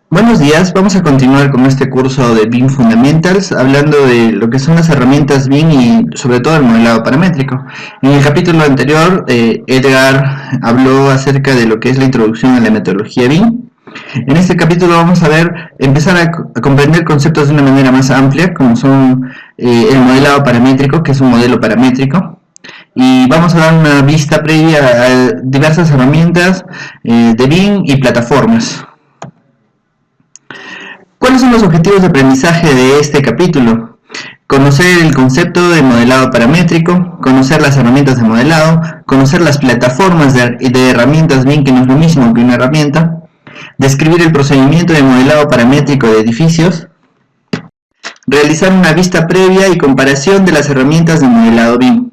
Buenos días, vamos a continuar con este curso de BIM Fundamentals, hablando de lo que son las herramientas BIM y sobre todo el modelado paramétrico. En el capítulo anterior, Edgar habló acerca de lo que es la introducción a la metodología BIM. En este capítulo vamos a empezar a comprender conceptos de una manera más amplia, como son el modelado paramétrico, que es un modelo paramétrico, y vamos a dar una vista previa a diversas herramientas de BIM y plataformas. ¿Cuáles son los objetivos de aprendizaje de este capítulo? Conocer el concepto de modelado paramétrico, conocer las herramientas de modelado, conocer las plataformas de herramientas BIM, que no es lo mismo que una herramienta, describir el procedimiento de modelado paramétrico de edificios, realizar una vista previa y comparación de las herramientas de modelado BIM.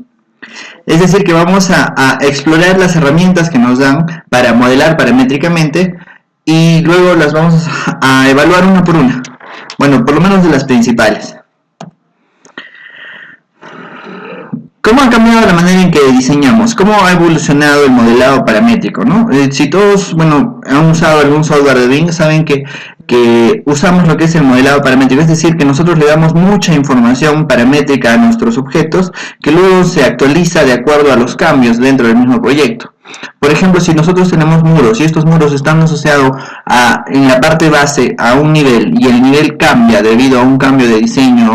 Es decir, que vamos a explorar las herramientas que nos dan para modelar paramétricamente y luego las vamos a evaluar una por una. Bueno, por lo menos de las principales. ¿Cómo ha cambiado la manera en que diseñamos? ¿Cómo ha evolucionado el modelado paramétrico, ¿no? Si todos, han usado algún software de BIM, saben que usamos lo que es el modelado paramétrico, es decir, que nosotros le damos mucha información paramétrica a nuestros objetos, que luego se actualiza de acuerdo a los cambios dentro del mismo proyecto. Por ejemplo, si nosotros tenemos muros y estos muros están asociados en la parte base a un nivel y el nivel cambia debido a un cambio de diseño,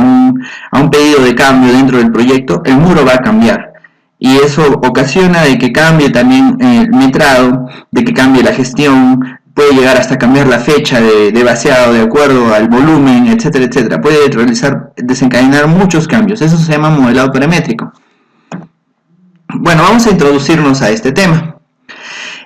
a un pedido de cambio dentro del proyecto, el muro va a cambiar. Y eso ocasiona de que cambie también el metrado, de que cambie la gestión, puede llegar hasta cambiar la fecha de vaciado de acuerdo al volumen, etcétera, etcétera. Puede desencadenar muchos cambios. Eso se llama modelado paramétrico. Bueno, vamos a introducirnos a este tema.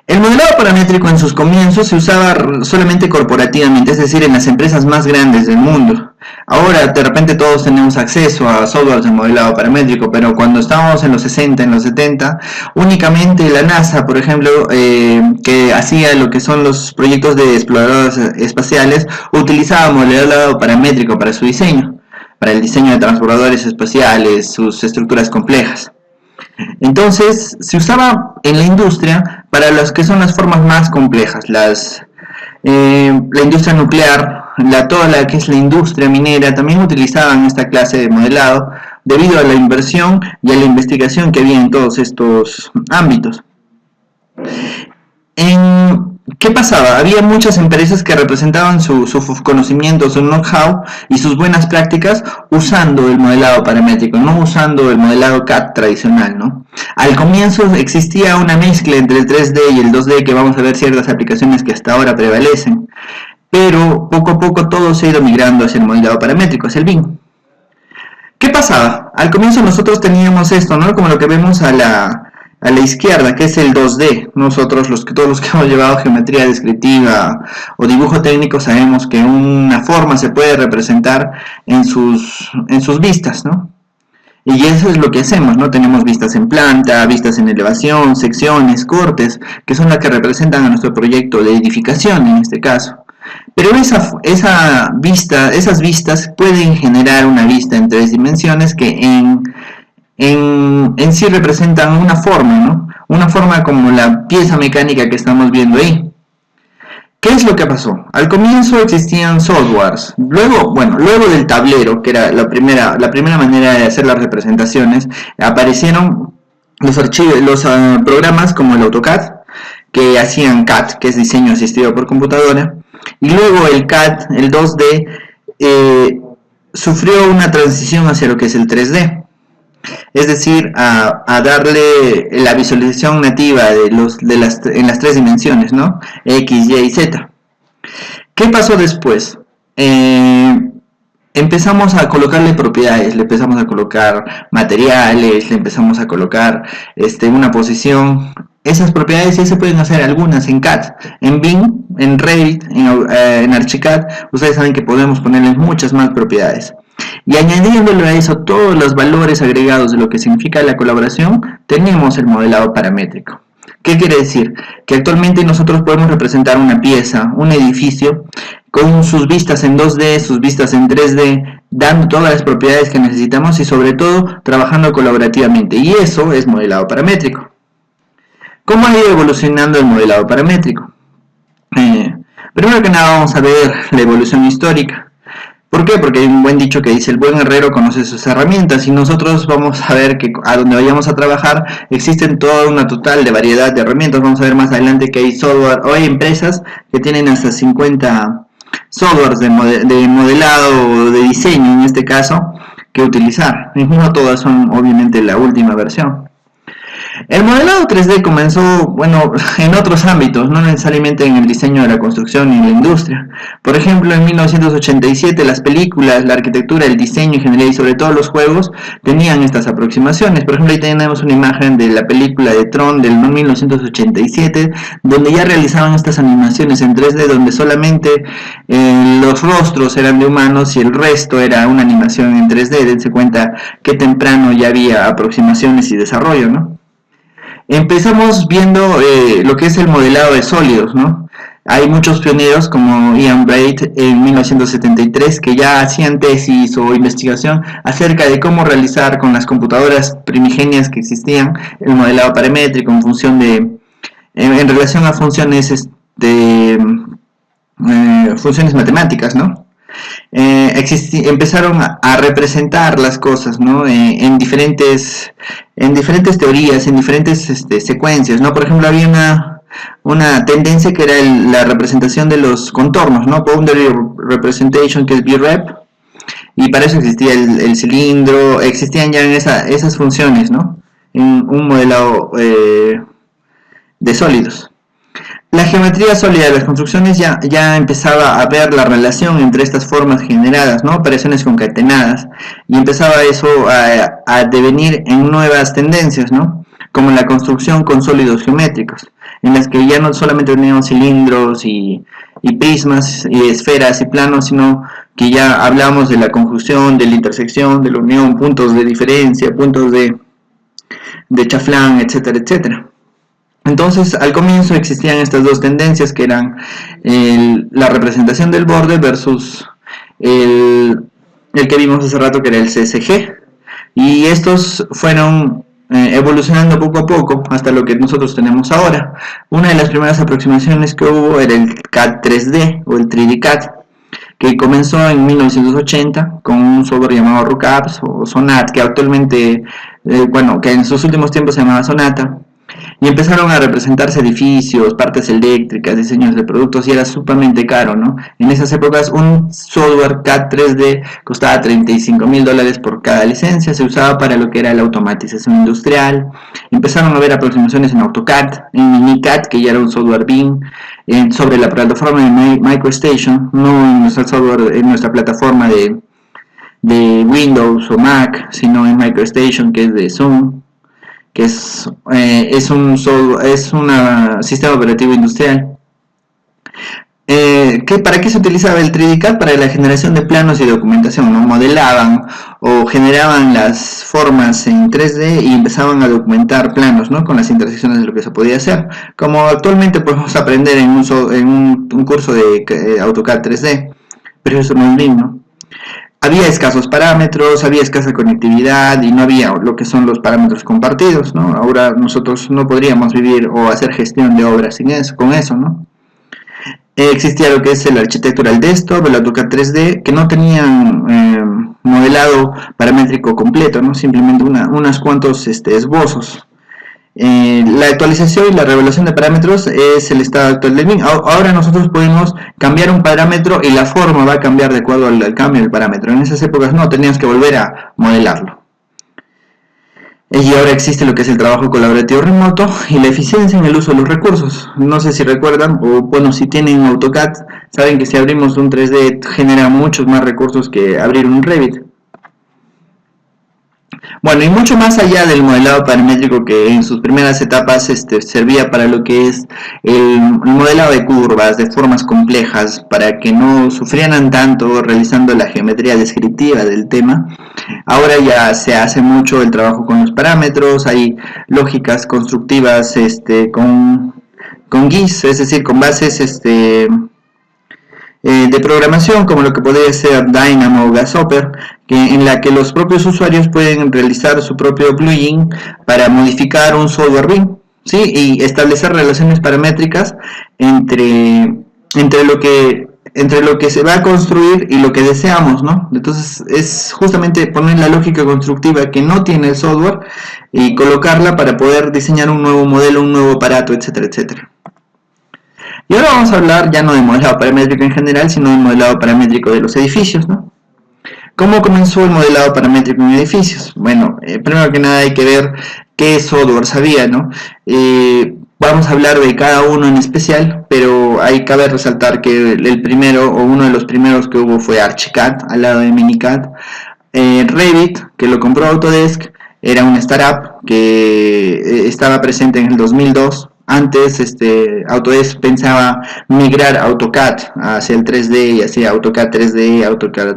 El modelado paramétrico en sus comienzos se usaba solamente corporativamente, es decir, en las empresas más grandes del mundo. Ahora, de repente todos tenemos acceso a softwares de modelado paramétrico, pero cuando estábamos en los 60, en los 70, únicamente la NASA, por ejemplo, que hacía lo que son los proyectos de exploradores espaciales, utilizaba modelado paramétrico para su diseño, para el diseño de transbordadores espaciales, sus estructuras complejas. Entonces, se usaba en la industria para las que son las formas más complejas, la industria nuclear, toda la que es la industria minera, también utilizaban esta clase de modelado debido a la inversión y a la investigación que había en todos estos ámbitos. ¿Qué pasaba? Había muchas empresas que representaban su conocimiento, su know-how y sus buenas prácticas usando el modelado paramétrico, no usando el modelado CAD tradicional, ¿no? Al comienzo existía una mezcla entre el 3D y el 2D, que vamos a ver ciertas aplicaciones que hasta ahora prevalecen, pero poco a poco todo se ha ido migrando hacia el modelado paramétrico, hacia el BIM. ¿Qué pasaba? Al comienzo nosotros teníamos esto, ¿no? Como lo que vemos a la izquierda, que es el 2D. Nosotros, todos los que hemos llevado geometría descriptiva o dibujo técnico, sabemos que una forma se puede representar en sus vistas, ¿no? Y eso es lo que hacemos, ¿no? Tenemos vistas en planta, vistas en elevación, secciones, cortes, que son las que representan a nuestro proyecto de edificación en este caso. Pero esas vistas pueden generar una vista en 3 dimensiones que en sí representan una forma, ¿no? Una forma como la pieza mecánica que estamos viendo ahí. ¿Qué es lo que pasó? Al comienzo existían softwares, luego del tablero, que era la primera manera de hacer las representaciones, aparecieron los programas como el AutoCAD, que hacían CAD, que es diseño asistido por computadora, y luego el CAD, el 2D, sufrió una transición hacia lo que es el 3D. Es decir, a darle la visualización nativa en las 3 dimensiones, ¿no? X, Y y Z. ¿Qué pasó después? Empezamos a colocarle propiedades, le empezamos a colocar materiales, le empezamos a colocar una posición. Esas propiedades ya se pueden hacer algunas en CAD, en BIM, en Revit, en Archicad. Ustedes saben que podemos ponerle muchas más propiedades. Y añadiéndole a eso todos los valores agregados de lo que significa la colaboración, tenemos el modelado paramétrico. ¿Qué quiere decir? Que actualmente nosotros podemos representar una pieza, un edificio, con sus vistas en 2D, sus vistas en 3D, dando todas las propiedades que necesitamos y sobre todo trabajando colaborativamente. Y eso es modelado paramétrico. ¿Cómo ha ido evolucionando el modelado paramétrico? Primero que nada vamos a ver la evolución histórica. ¿Por qué? Porque hay un buen dicho que dice el buen herrero conoce sus herramientas y nosotros vamos a ver que a donde vayamos a trabajar existen toda una total de variedad de herramientas. Vamos a ver más adelante que hay software o hay empresas que tienen hasta 50 softwares de modelado o de diseño en este caso que utilizar. Y no todas son obviamente la última versión. El modelado 3D comenzó, bueno, en otros ámbitos, no necesariamente en el diseño de la construcción ni en la industria. Por ejemplo, en 1987 las películas, la arquitectura, el diseño en general y sobre todo los juegos tenían estas aproximaciones. Por ejemplo, ahí tenemos una imagen de la película de Tron del 1987, donde ya realizaban estas animaciones en 3D, donde solamente los rostros eran de humanos y el resto era una animación en 3D. Dense cuenta que temprano ya había aproximaciones y desarrollo, ¿no? Empezamos viendo lo que es el modelado de sólidos, ¿no? Hay muchos pioneros como Ian Braid en 1973 que ya hacían tesis o investigación acerca de cómo realizar con las computadoras primigenias que existían el modelado paramétrico en función de, en relación a funciones funciones matemáticas, ¿no? Empezaron a representar las cosas, ¿no? En diferentes teorías, en diferentes secuencias, ¿no? Por ejemplo, había una tendencia que era la representación de los contornos, ¿no? Boundary Representation, que es BREP, y para eso existía el cilindro, existían ya esas funciones, ¿no? En un modelado de sólidos. La geometría sólida de las construcciones ya empezaba a ver la relación entre estas formas generadas, ¿no? Operaciones concatenadas, y empezaba eso a devenir en nuevas tendencias, ¿no? Como la construcción con sólidos geométricos, en las que ya no solamente teníamos cilindros y prismas y esferas y planos, sino que ya hablábamos de la conjunción, de la intersección, de la unión, puntos de diferencia, puntos de chaflán, etcétera, etcétera. Entonces, al comienzo existían estas dos tendencias que eran la representación del borde versus el que vimos hace rato, que era el CSG. Y estos fueron evolucionando poco a poco hasta lo que nosotros tenemos ahora. Una de las primeras aproximaciones que hubo era el CAD 3D o el 3D CAD, que comenzó en 1980 con un software llamado Rookups o Sonat, que actualmente, que en sus últimos tiempos se llamaba Sonata. Y empezaron a representarse edificios, partes eléctricas, diseños de productos, y era sumamente caro, ¿no? En esas épocas un software CAD 3D costaba $35,000 por cada licencia. Se usaba para lo que era la automatización industrial. Empezaron a ver aproximaciones en AutoCAD, en Minicad, que ya era un software BIM, sobre la plataforma de MicroStation, no en nuestro software, en nuestra plataforma de Windows o Mac, sino en MicroStation, que es de Zoom, que es un sistema operativo industrial. ¿Para qué se utilizaba el 3D CAD? Para la generación de planos y documentación, ¿no? Modelaban o generaban las formas en 3D y empezaban a documentar planos, ¿no? Con las intersecciones de lo que se podía hacer, como actualmente podemos aprender en un curso de AutoCAD 3D, pero eso no es BIM, ¿no? Había escasos parámetros, había escasa conectividad y no había lo que son los parámetros compartidos, ¿no? Ahora nosotros no podríamos vivir o hacer gestión de obras con eso, ¿no? Existía lo que es el Architectural Desktop, el AutoCAD 3D, que no tenían modelado paramétrico completo, ¿no? Simplemente unos cuantos esbozos. La actualización y la revelación de parámetros es el estado actual del BIM. Ahora nosotros podemos cambiar un parámetro y la forma va a cambiar de acuerdo al cambio del parámetro. En esas épocas no, teníamos que volver a modelarlo. Y ahora existe lo que es el trabajo colaborativo remoto y la eficiencia en el uso de los recursos. No sé si recuerdan, o bueno, si tienen AutoCAD, saben que si abrimos un 3D genera muchos más recursos que abrir un Revit. Bueno, y mucho más allá del modelado paramétrico, que en sus primeras etapas servía para lo que es el modelado de curvas, de formas complejas, para que no sufrieran tanto realizando la geometría descriptiva del tema. Ahora ya se hace mucho el trabajo con los parámetros, hay lógicas constructivas con GIS, es decir, con bases de programación, como lo que podría ser Dynamo o Grasshopper, en la que los propios usuarios pueden realizar su propio plugin para modificar un software BIM, ¿sí? Y establecer relaciones paramétricas entre entre lo que se va a construir y lo que deseamos, ¿no? Entonces es justamente poner la lógica constructiva que no tiene el software y colocarla para poder diseñar un nuevo modelo, un nuevo aparato, etcétera, etcétera. Y ahora vamos a hablar ya no de modelado paramétrico en general, sino de modelado paramétrico de los edificios, ¿no? ¿Cómo comenzó el modelado paramétrico en edificios? Bueno, primero que nada hay que ver qué software había, ¿no? Vamos a hablar de cada uno en especial, pero hay cabe resaltar que el primero o uno de los primeros que hubo fue Archicad al lado de Minicad. Revit, que lo compró Autodesk, era una startup que estaba presente en el 2002. Antes Autodesk pensaba migrar AutoCAD hacia el 3D y hacia AutoCAD 3D, AutoCAD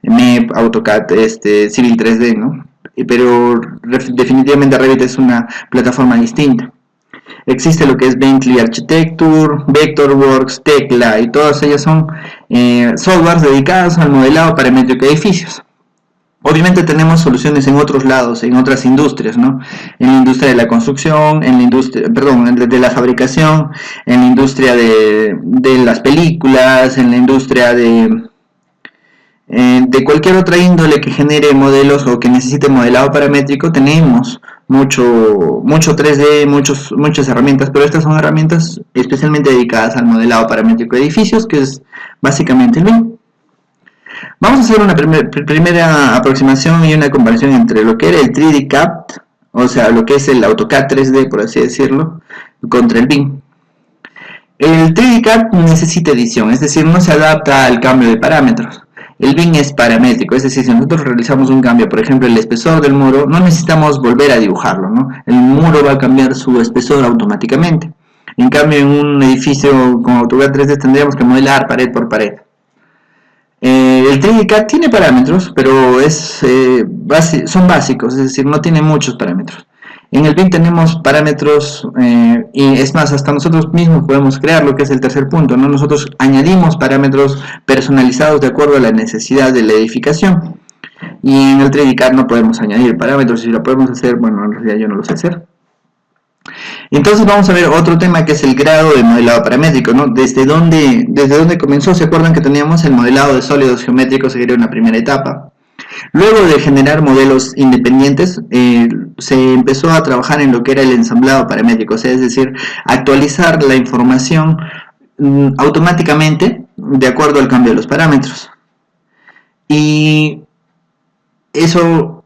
MEP, AutoCAD Civil 3D, ¿no? Pero definitivamente Revit es una plataforma distinta. Existe lo que es Bentley Architecture, Vectorworks, Tekla, y todas ellas son softwares dedicados al modelado paramétrico de edificios. Obviamente tenemos soluciones en otros lados, en otras industrias, ¿no? En la industria de la construcción, en la industria, perdón, de la fabricación, en la industria de las películas, en la industria de cualquier otra índole que genere modelos o que necesite modelado paramétrico. Tenemos mucho 3D, muchas herramientas, pero estas son herramientas especialmente dedicadas al modelado paramétrico de edificios, que es básicamente el BIM. Vamos a hacer una primera aproximación y una comparación entre lo que era el 3D CAD, o sea, lo que es el AutoCAD 3D, por así decirlo, contra el BIM. El 3D CAD necesita edición, es decir, no se adapta al cambio de parámetros. El BIM es paramétrico, es decir, si nosotros realizamos un cambio, por ejemplo, el espesor del muro, no necesitamos volver a dibujarlo, ¿no? El muro va a cambiar su espesor automáticamente. En cambio, en un edificio con AutoCAD 3D tendríamos que modelar pared por pared. El 3D CAD tiene parámetros, pero son básicos, es decir, no tiene muchos parámetros. En el BIM tenemos parámetros, y es más, hasta nosotros mismos podemos crear lo que es el tercer punto, ¿no? Nosotros añadimos parámetros personalizados de acuerdo a la necesidad de la edificación. Y en el 3D CAD no podemos añadir parámetros. Si lo podemos hacer, bueno, en realidad yo no lo sé hacer. Entonces vamos a ver otro tema, que es el grado de modelado paramétrico, ¿no? ¿Desde dónde comenzó? ¿Se acuerdan que teníamos el modelado de sólidos geométricos, que era una primera etapa? Luego de generar modelos independientes, se empezó a trabajar en lo que era el ensamblado paramétrico, o sea, es decir, actualizar la información automáticamente de acuerdo al cambio de los parámetros. Y eso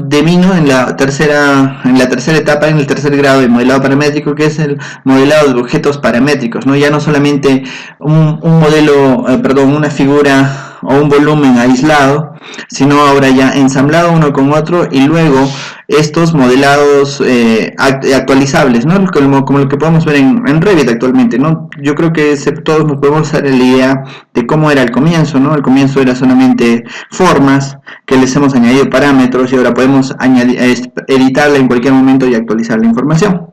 devino en la tercera etapa, en el tercer grado de modelado paramétrico, que es el modelado de objetos paramétricos, ¿no? Ya no solamente un modelo, una figura o un volumen aislado, sino ahora ya ensamblado uno con otro, y luego estos modelados actualizables, ¿no? Como lo que podemos ver en Revit actualmente, ¿no? Yo creo que todos nos podemos hacer la idea de cómo era el comienzo, ¿no? El comienzo era solamente formas que les hemos añadido parámetros, y ahora podemos editarla en cualquier momento y actualizar la información.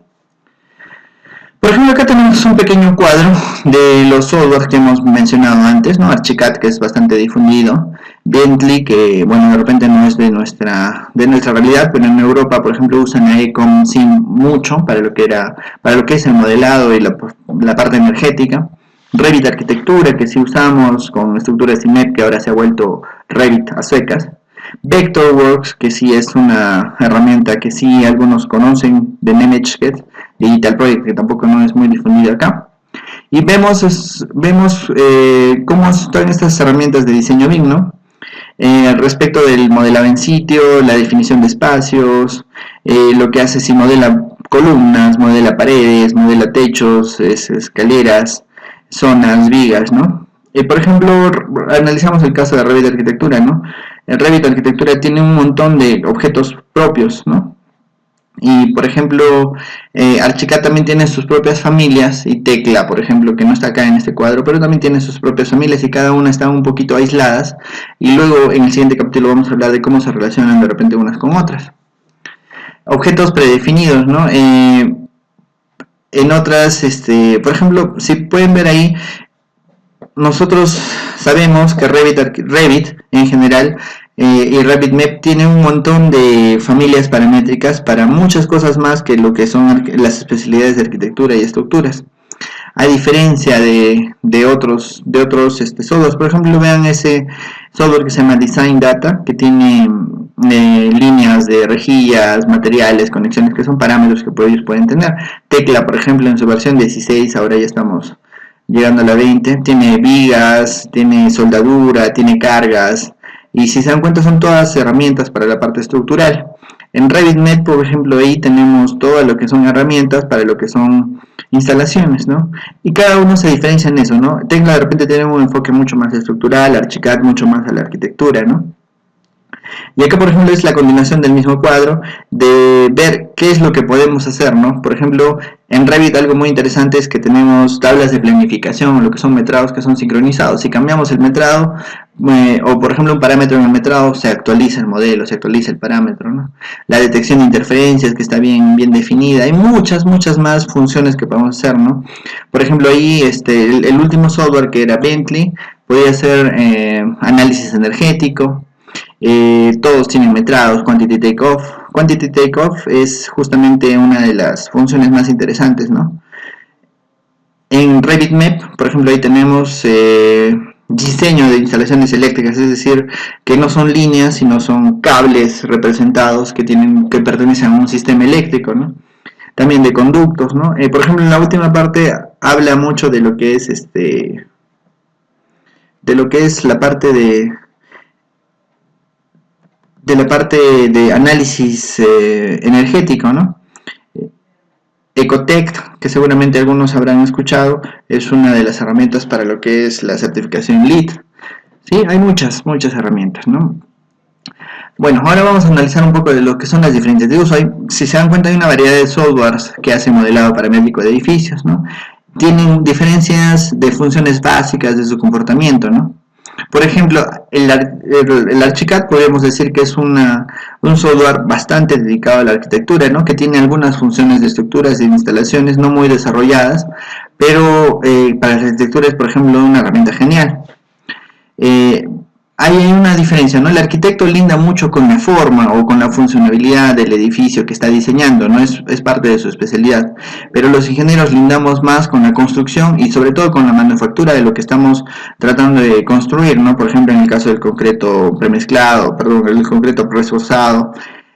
Por ejemplo, acá tenemos un pequeño cuadro de los softwares que hemos mencionado antes, ¿no? Archicad, que es bastante difundido, Bentley, que bueno, de repente no es de nuestra realidad, pero en Europa, por ejemplo, usan a Ecom Sim mucho para lo que es el modelado y la parte energética. Revit Arquitectura, que sí usamos con estructuras IMEP, que ahora se ha vuelto Revit a secas. Vectorworks, que sí es una herramienta que sí algunos conocen, de Nemetschek, Digital Project, que tampoco no es muy difundido acá. Y vemos cómo están estas herramientas de diseño BIM, ¿no? Respecto del modelado en sitio, la definición de espacios, lo que hace si modela columnas, modela paredes, modela techos, escaleras, zonas, vigas, ¿no? Por ejemplo, analizamos el caso de Revit Arquitectura, ¿no? Revit Arquitectura tiene un montón de objetos propios, ¿no? Y por ejemplo, Archicad también tiene sus propias familias, y Tekla, por ejemplo, que no está acá en este cuadro, pero también tiene sus propias familias, y cada una están un poquito aisladas, y luego en el siguiente capítulo vamos a hablar de cómo se relacionan de repente unas con otras. Objetos predefinidos, ¿no? En otras, por ejemplo, si pueden ver ahí, nosotros sabemos que Revit en general y Revit MEP tiene un montón de familias paramétricas para muchas cosas más que lo que son las especialidades de arquitectura y estructuras. a diferencia de otros softwares. Por ejemplo, vean ese software que se llama Design Data, que tiene líneas de rejillas, materiales, conexiones, que son parámetros que ellos pueden tener. Tecla, por ejemplo, en su versión 16, ahora ya estamos llegando a la 20, tiene vigas, tiene soldadura, tiene cargas, y si se dan cuenta son todas herramientas para la parte estructural. En RevitNet, por ejemplo, ahí tenemos todo lo que son herramientas para lo que son instalaciones, ¿no? Y cada uno se diferencia en eso, ¿no? Tecla de repente tiene un enfoque mucho más estructural, Archicad mucho más a la arquitectura, ¿no? Y acá, por ejemplo, es la continuación del mismo cuadro de ver qué es lo que podemos hacer, ¿no? Por ejemplo, en Revit algo muy interesante es que tenemos tablas de planificación, lo que son metrados que son sincronizados. Si cambiamos el metrado, o por ejemplo un parámetro en el metrado, se actualiza el modelo, se actualiza el parámetro, ¿no? La detección de interferencias que está bien definida. Hay muchas más funciones que podemos hacer, ¿no? Por ejemplo, ahí el último software que era Bentley podía hacer análisis energético. Todos tienen metrados, Quantity Takeoff. Quantity Takeoff es justamente una de las funciones más interesantes, ¿no? En RevitMap, por ejemplo, ahí tenemos diseño de instalaciones eléctricas, es decir, que no son líneas, sino son cables representados que pertenecen a un sistema eléctrico, ¿no? También de conductos, ¿no? Por ejemplo, en la última parte habla mucho de lo que es la parte de análisis energético, ¿no? Ecotech, que seguramente algunos habrán escuchado, es una de las herramientas para lo que es la certificación LEED. Sí, hay muchas herramientas, ¿no? Bueno, ahora vamos a analizar un poco de lo que son las diferencias de uso. Si se dan cuenta, hay una variedad de softwares que hacen modelado paramétrico de edificios, ¿no? Tienen diferencias de funciones básicas de su comportamiento, ¿no? Por ejemplo, el Archicad podríamos decir que es un software bastante dedicado a la arquitectura, ¿no? Que tiene algunas funciones de estructuras y de instalaciones no muy desarrolladas, pero para la arquitectura es, por ejemplo, una herramienta genial. Hay una diferencia, ¿no? El arquitecto linda mucho con la forma o con la funcionalidad del edificio que está diseñando, ¿no? Es parte de su especialidad, pero los ingenieros lindamos más con la construcción y sobre todo con la manufactura de lo que estamos tratando de construir, ¿no? Por ejemplo, en el caso del concreto premezclado, el concreto reforzado,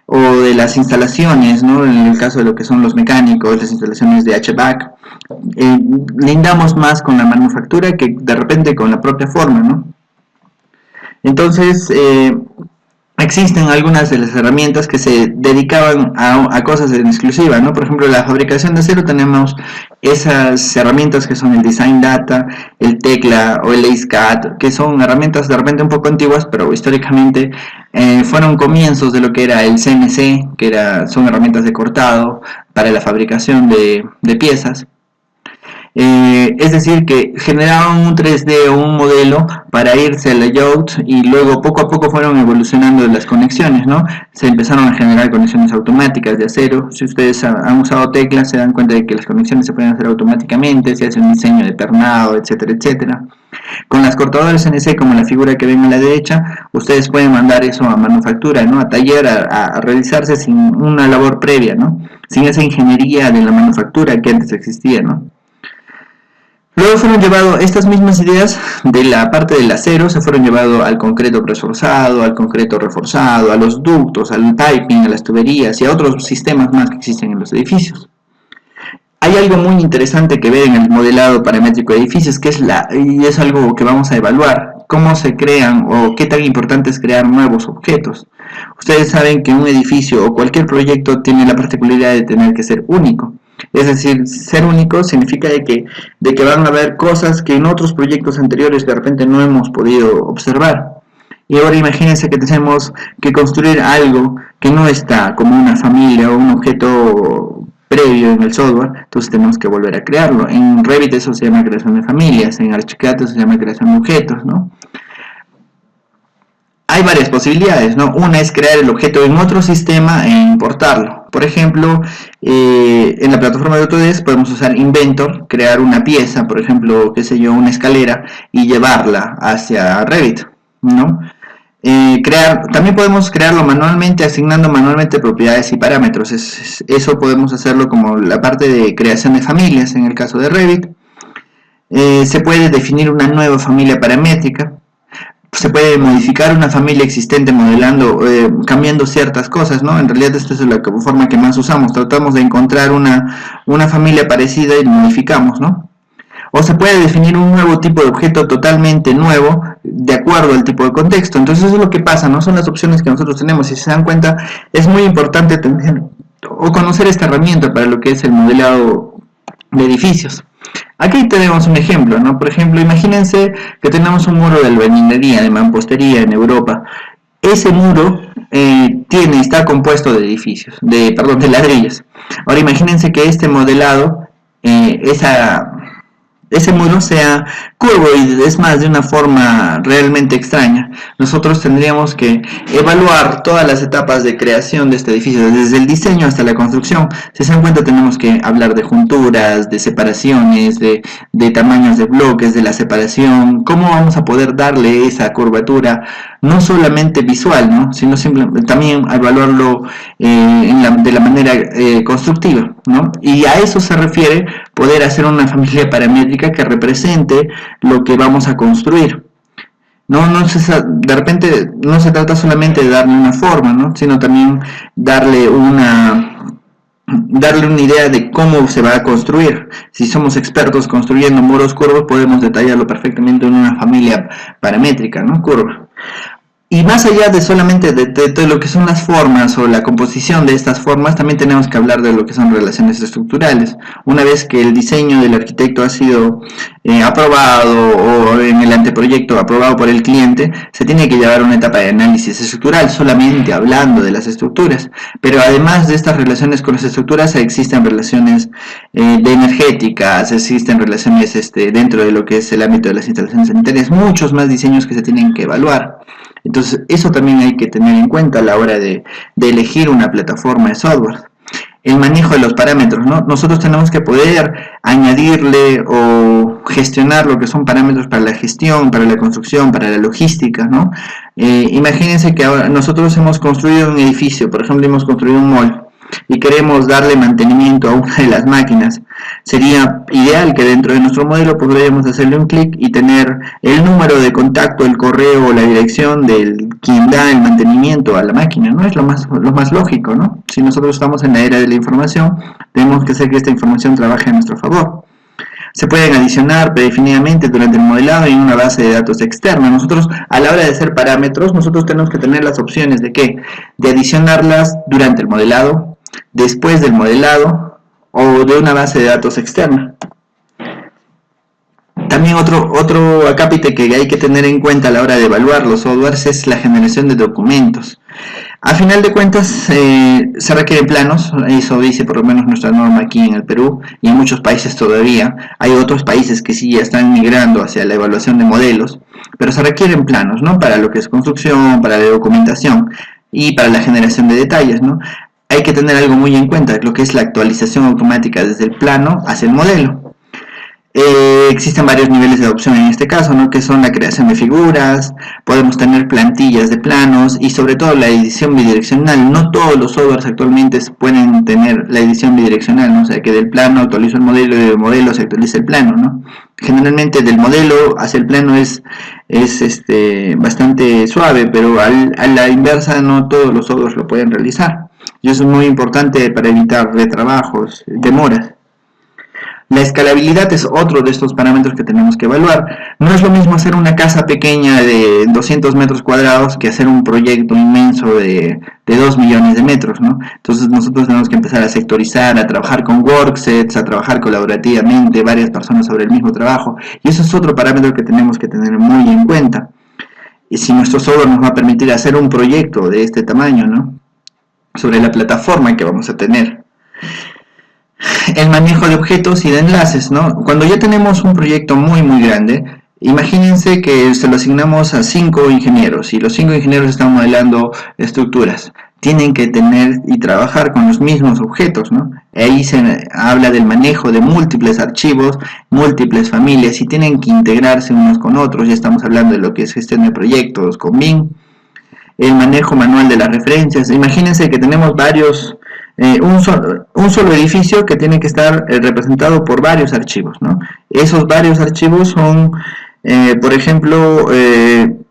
o de las instalaciones, ¿no? En el caso de lo que son los mecánicos, las instalaciones de HVAC, lindamos más con la manufactura que de repente con la propia forma, ¿no? Entonces, existen algunas de las herramientas que se dedicaban a cosas en exclusiva, ¿no? Por ejemplo, la fabricación de acero tenemos esas herramientas que son el Design Data, el Tecla o el AceCAD, que son herramientas de repente un poco antiguas, pero históricamente fueron comienzos de lo que era el CNC, son herramientas de cortado para la fabricación de piezas. Es decir, que generaban un 3D o un modelo para irse al layout y luego poco a poco fueron evolucionando las conexiones, ¿no? Se empezaron a generar conexiones automáticas de acero. Si ustedes han usado teclas, se dan cuenta de que las conexiones se pueden hacer automáticamente, se hace un diseño de pernado, etcétera, etcétera. Con las cortadoras CNC, como la figura que ven a la derecha, ustedes pueden mandar eso a manufactura, ¿no? A taller, a realizarse sin una labor previa, ¿no? Sin esa ingeniería de la manufactura que antes existía, ¿no? Luego fueron llevadas estas mismas ideas de la parte del acero, se fueron llevadas al concreto preforzado, al concreto reforzado, a los ductos, al piping, a las tuberías y a otros sistemas más que existen en los edificios. Hay algo muy interesante que ver en el modelado paramétrico de edificios, que es algo que vamos a evaluar, cómo se crean o qué tan importante es crear nuevos objetos. Ustedes saben que un edificio o cualquier proyecto tiene la particularidad de tener que ser único. Es decir, ser único significa de que van a haber cosas que en otros proyectos anteriores de repente no hemos podido observar. Y ahora imagínense que tenemos que construir algo que no está como una familia o un objeto previo en el software, entonces tenemos que volver a crearlo. En Revit eso se llama creación de familias, en Archicad eso se llama creación de objetos, ¿no? Hay varias posibilidades, ¿no? Una es crear el objeto en otro sistema e importarlo. Por ejemplo, en la plataforma de Autodesk podemos usar Inventor, crear una pieza, por ejemplo, qué sé yo, una escalera, y llevarla hacia Revit, ¿no? También podemos crearlo manualmente, asignando manualmente propiedades y parámetros. Eso podemos hacerlo como la parte de creación de familias en el caso de Revit. Se puede definir una nueva familia paramétrica, se puede modificar una familia existente modelando, cambiando ciertas cosas, ¿no? En realidad esta es la forma que más usamos, tratamos de encontrar una familia parecida y modificamos, ¿no? O se puede definir un nuevo tipo de objeto totalmente nuevo de acuerdo al tipo de contexto. Entonces eso es lo que pasa, ¿no? Son las opciones que nosotros tenemos. Si se dan cuenta, es muy importante tener o conocer esta herramienta para lo que es el modelado de edificios. Aquí tenemos un ejemplo, ¿no? Por ejemplo, imagínense que tenemos un muro de albañilería, de mampostería en Europa. Ese muro está compuesto de edificios, de ladrillos. Ahora imagínense que este modelado, ese muro sea curvo y es más de una forma realmente extraña. Nosotros tendríamos que evaluar todas las etapas de creación de este edificio, desde el diseño hasta la construcción. Si se dan cuenta, tenemos que hablar de junturas, de separaciones, de tamaños de bloques, de la separación, cómo vamos a poder darle esa curvatura, no solamente visual, ¿no? Sino también evaluarlo de la manera constructiva, ¿no? Y a eso se refiere poder hacer una familia paramétrica que represente lo que vamos a construir. De repente no se trata solamente de darle una forma, ¿no? Sino también darle una idea de cómo se va a construir. Si somos expertos construyendo muros curvos, podemos detallarlo perfectamente en una familia paramétrica, ¿no? Curva. Y más allá de solamente de lo que son las formas o la composición de estas formas, también tenemos que hablar de lo que son relaciones estructurales. Una vez que el diseño del arquitecto ha sido aprobado o en el anteproyecto aprobado por el cliente, se tiene que llevar una etapa de análisis estructural, solamente hablando de las estructuras. Pero además de estas relaciones con las estructuras, existen relaciones de energéticas, existen relaciones dentro de lo que es el ámbito de las instalaciones sanitarias, muchos más diseños que se tienen que evaluar. Entonces eso también hay que tener en cuenta a la hora de elegir una plataforma de software. El manejo de los parámetros, ¿no? Nosotros tenemos que poder añadirle o gestionar lo que son parámetros para la gestión, para la construcción, para la logística, ¿no? Imagínense que ahora nosotros hemos construido un edificio, por ejemplo hemos construido un mall, y queremos darle mantenimiento a una de las máquinas. Sería ideal que dentro de nuestro modelo podríamos hacerle un clic y tener el número de contacto, el correo o la dirección del quien da el mantenimiento a la máquina, ¿no? Es lo más lógico, ¿no? Si nosotros estamos en la era de la información, tenemos que hacer que esta información trabaje a nuestro favor. Se pueden adicionar predefinidamente durante el modelado en una base de datos externa. Nosotros, a la hora de hacer parámetros, nosotros tenemos que tener las opciones de ¿qué? De adicionarlas durante el modelado, después del modelado o de una base de datos externa. También otro acápite que hay que tener en cuenta a la hora de evaluar los softwares es la generación de documentos. A final de cuentas se requieren planos, eso dice por lo menos nuestra norma aquí en el Perú y en muchos países todavía. Hay otros países que sí ya están migrando hacia la evaluación de modelos, pero se requieren planos, ¿no? Para lo que es construcción, para la documentación y para la generación de detalles, ¿no? Hay que tener algo muy en cuenta, lo que es la actualización automática desde el plano hacia el modelo. Existen varios niveles de adopción en este caso, ¿no? Que son la creación de figuras, podemos tener plantillas de planos y sobre todo la edición bidireccional. No todos los softwares actualmente pueden tener la edición bidireccional, ¿no? O sea que del plano actualizo el modelo y del modelo se actualiza el plano, ¿no? Generalmente del modelo hacia el plano es bastante suave, pero a la inversa no todos los softwares lo pueden realizar. Y eso es muy importante para evitar retrabajos, demoras. La escalabilidad es otro de estos parámetros que tenemos que evaluar. No es lo mismo hacer una casa pequeña de 200 metros cuadrados que hacer un proyecto inmenso de 2 millones de metros, ¿no? Entonces nosotros tenemos que empezar a sectorizar, a trabajar con worksets, a trabajar colaborativamente, varias personas sobre el mismo trabajo. Y eso es otro parámetro que tenemos que tener muy en cuenta. Y si nuestro software nos va a permitir hacer un proyecto de este tamaño, ¿no? Sobre la plataforma que vamos a tener. El manejo de objetos y de enlaces, ¿no? Cuando ya tenemos un proyecto muy grande, imagínense que se lo asignamos a 5 ingenieros y los 5 ingenieros están modelando estructuras. Tienen que tener y trabajar con los mismos objetos, ¿no? Ahí se habla del manejo de múltiples archivos, múltiples familias y tienen que integrarse unos con otros. Ya estamos hablando de lo que es gestión de proyectos con BIM. el manejo manual de las referencias. Imagínense que tenemos varios, un solo edificio que tiene que estar representado por varios archivos, ¿no? Esos varios archivos son, por ejemplo,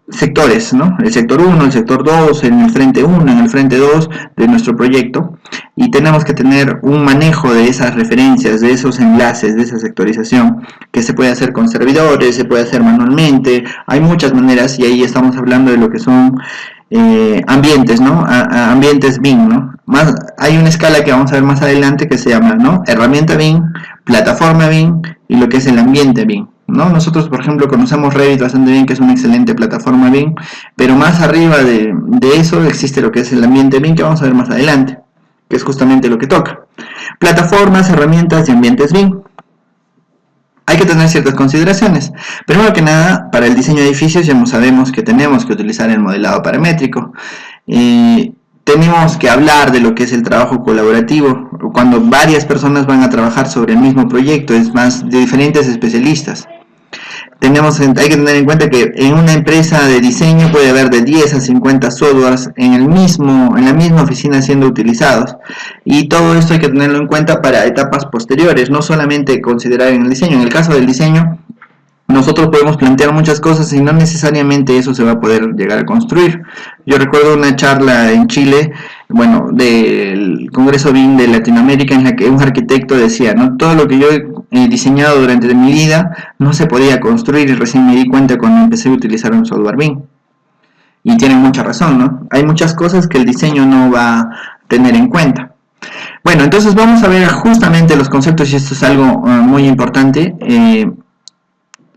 sectores, ¿no? El sector 1, el sector 2, en el frente 1, en el frente 2 de nuestro proyecto, y tenemos que tener un manejo de esas referencias, de esos enlaces, de esa sectorización, que se puede hacer con servidores, se puede hacer manualmente, hay muchas maneras, y ahí estamos hablando de lo que son ambientes, ¿no? Ambientes BIM, ¿no? Hay una escala que vamos a ver más adelante que se llama, ¿no? Herramienta BIM, plataforma BIM y lo que es el ambiente BIM, ¿no? Nosotros, por ejemplo, conocemos Revit bastante bien, que es una excelente plataforma BIM, pero más arriba de eso existe lo que es el ambiente BIM, que vamos a ver más adelante, que es justamente lo que toca. Plataformas, herramientas y ambientes BIM. Hay que tener ciertas consideraciones. Primero que nada, para el diseño de edificios ya sabemos que tenemos que utilizar el modelado paramétrico. Tenemos que hablar de lo que es el trabajo colaborativo, cuando varias personas van a trabajar sobre el mismo proyecto, es más, de diferentes especialistas. Hay que tener en cuenta que en una empresa de diseño puede haber de 10 a 50 softwares en la misma oficina siendo utilizados, y todo esto hay que tenerlo en cuenta para etapas posteriores, no solamente considerar en el diseño. En el caso del diseño, nosotros podemos plantear muchas cosas y no necesariamente eso se va a poder llegar a construir. Yo recuerdo una charla en Chile, bueno, del Congreso BIM de Latinoamérica, en la que un arquitecto decía, ¿no? Todo lo que yo he diseñado durante mi vida no se podía construir, y recién me di cuenta cuando empecé a utilizar un software BIM. Y tienen mucha razón, ¿no? Hay muchas cosas que el diseño no va a tener en cuenta. Bueno, entonces vamos a ver justamente los conceptos, y esto es algo muy importante.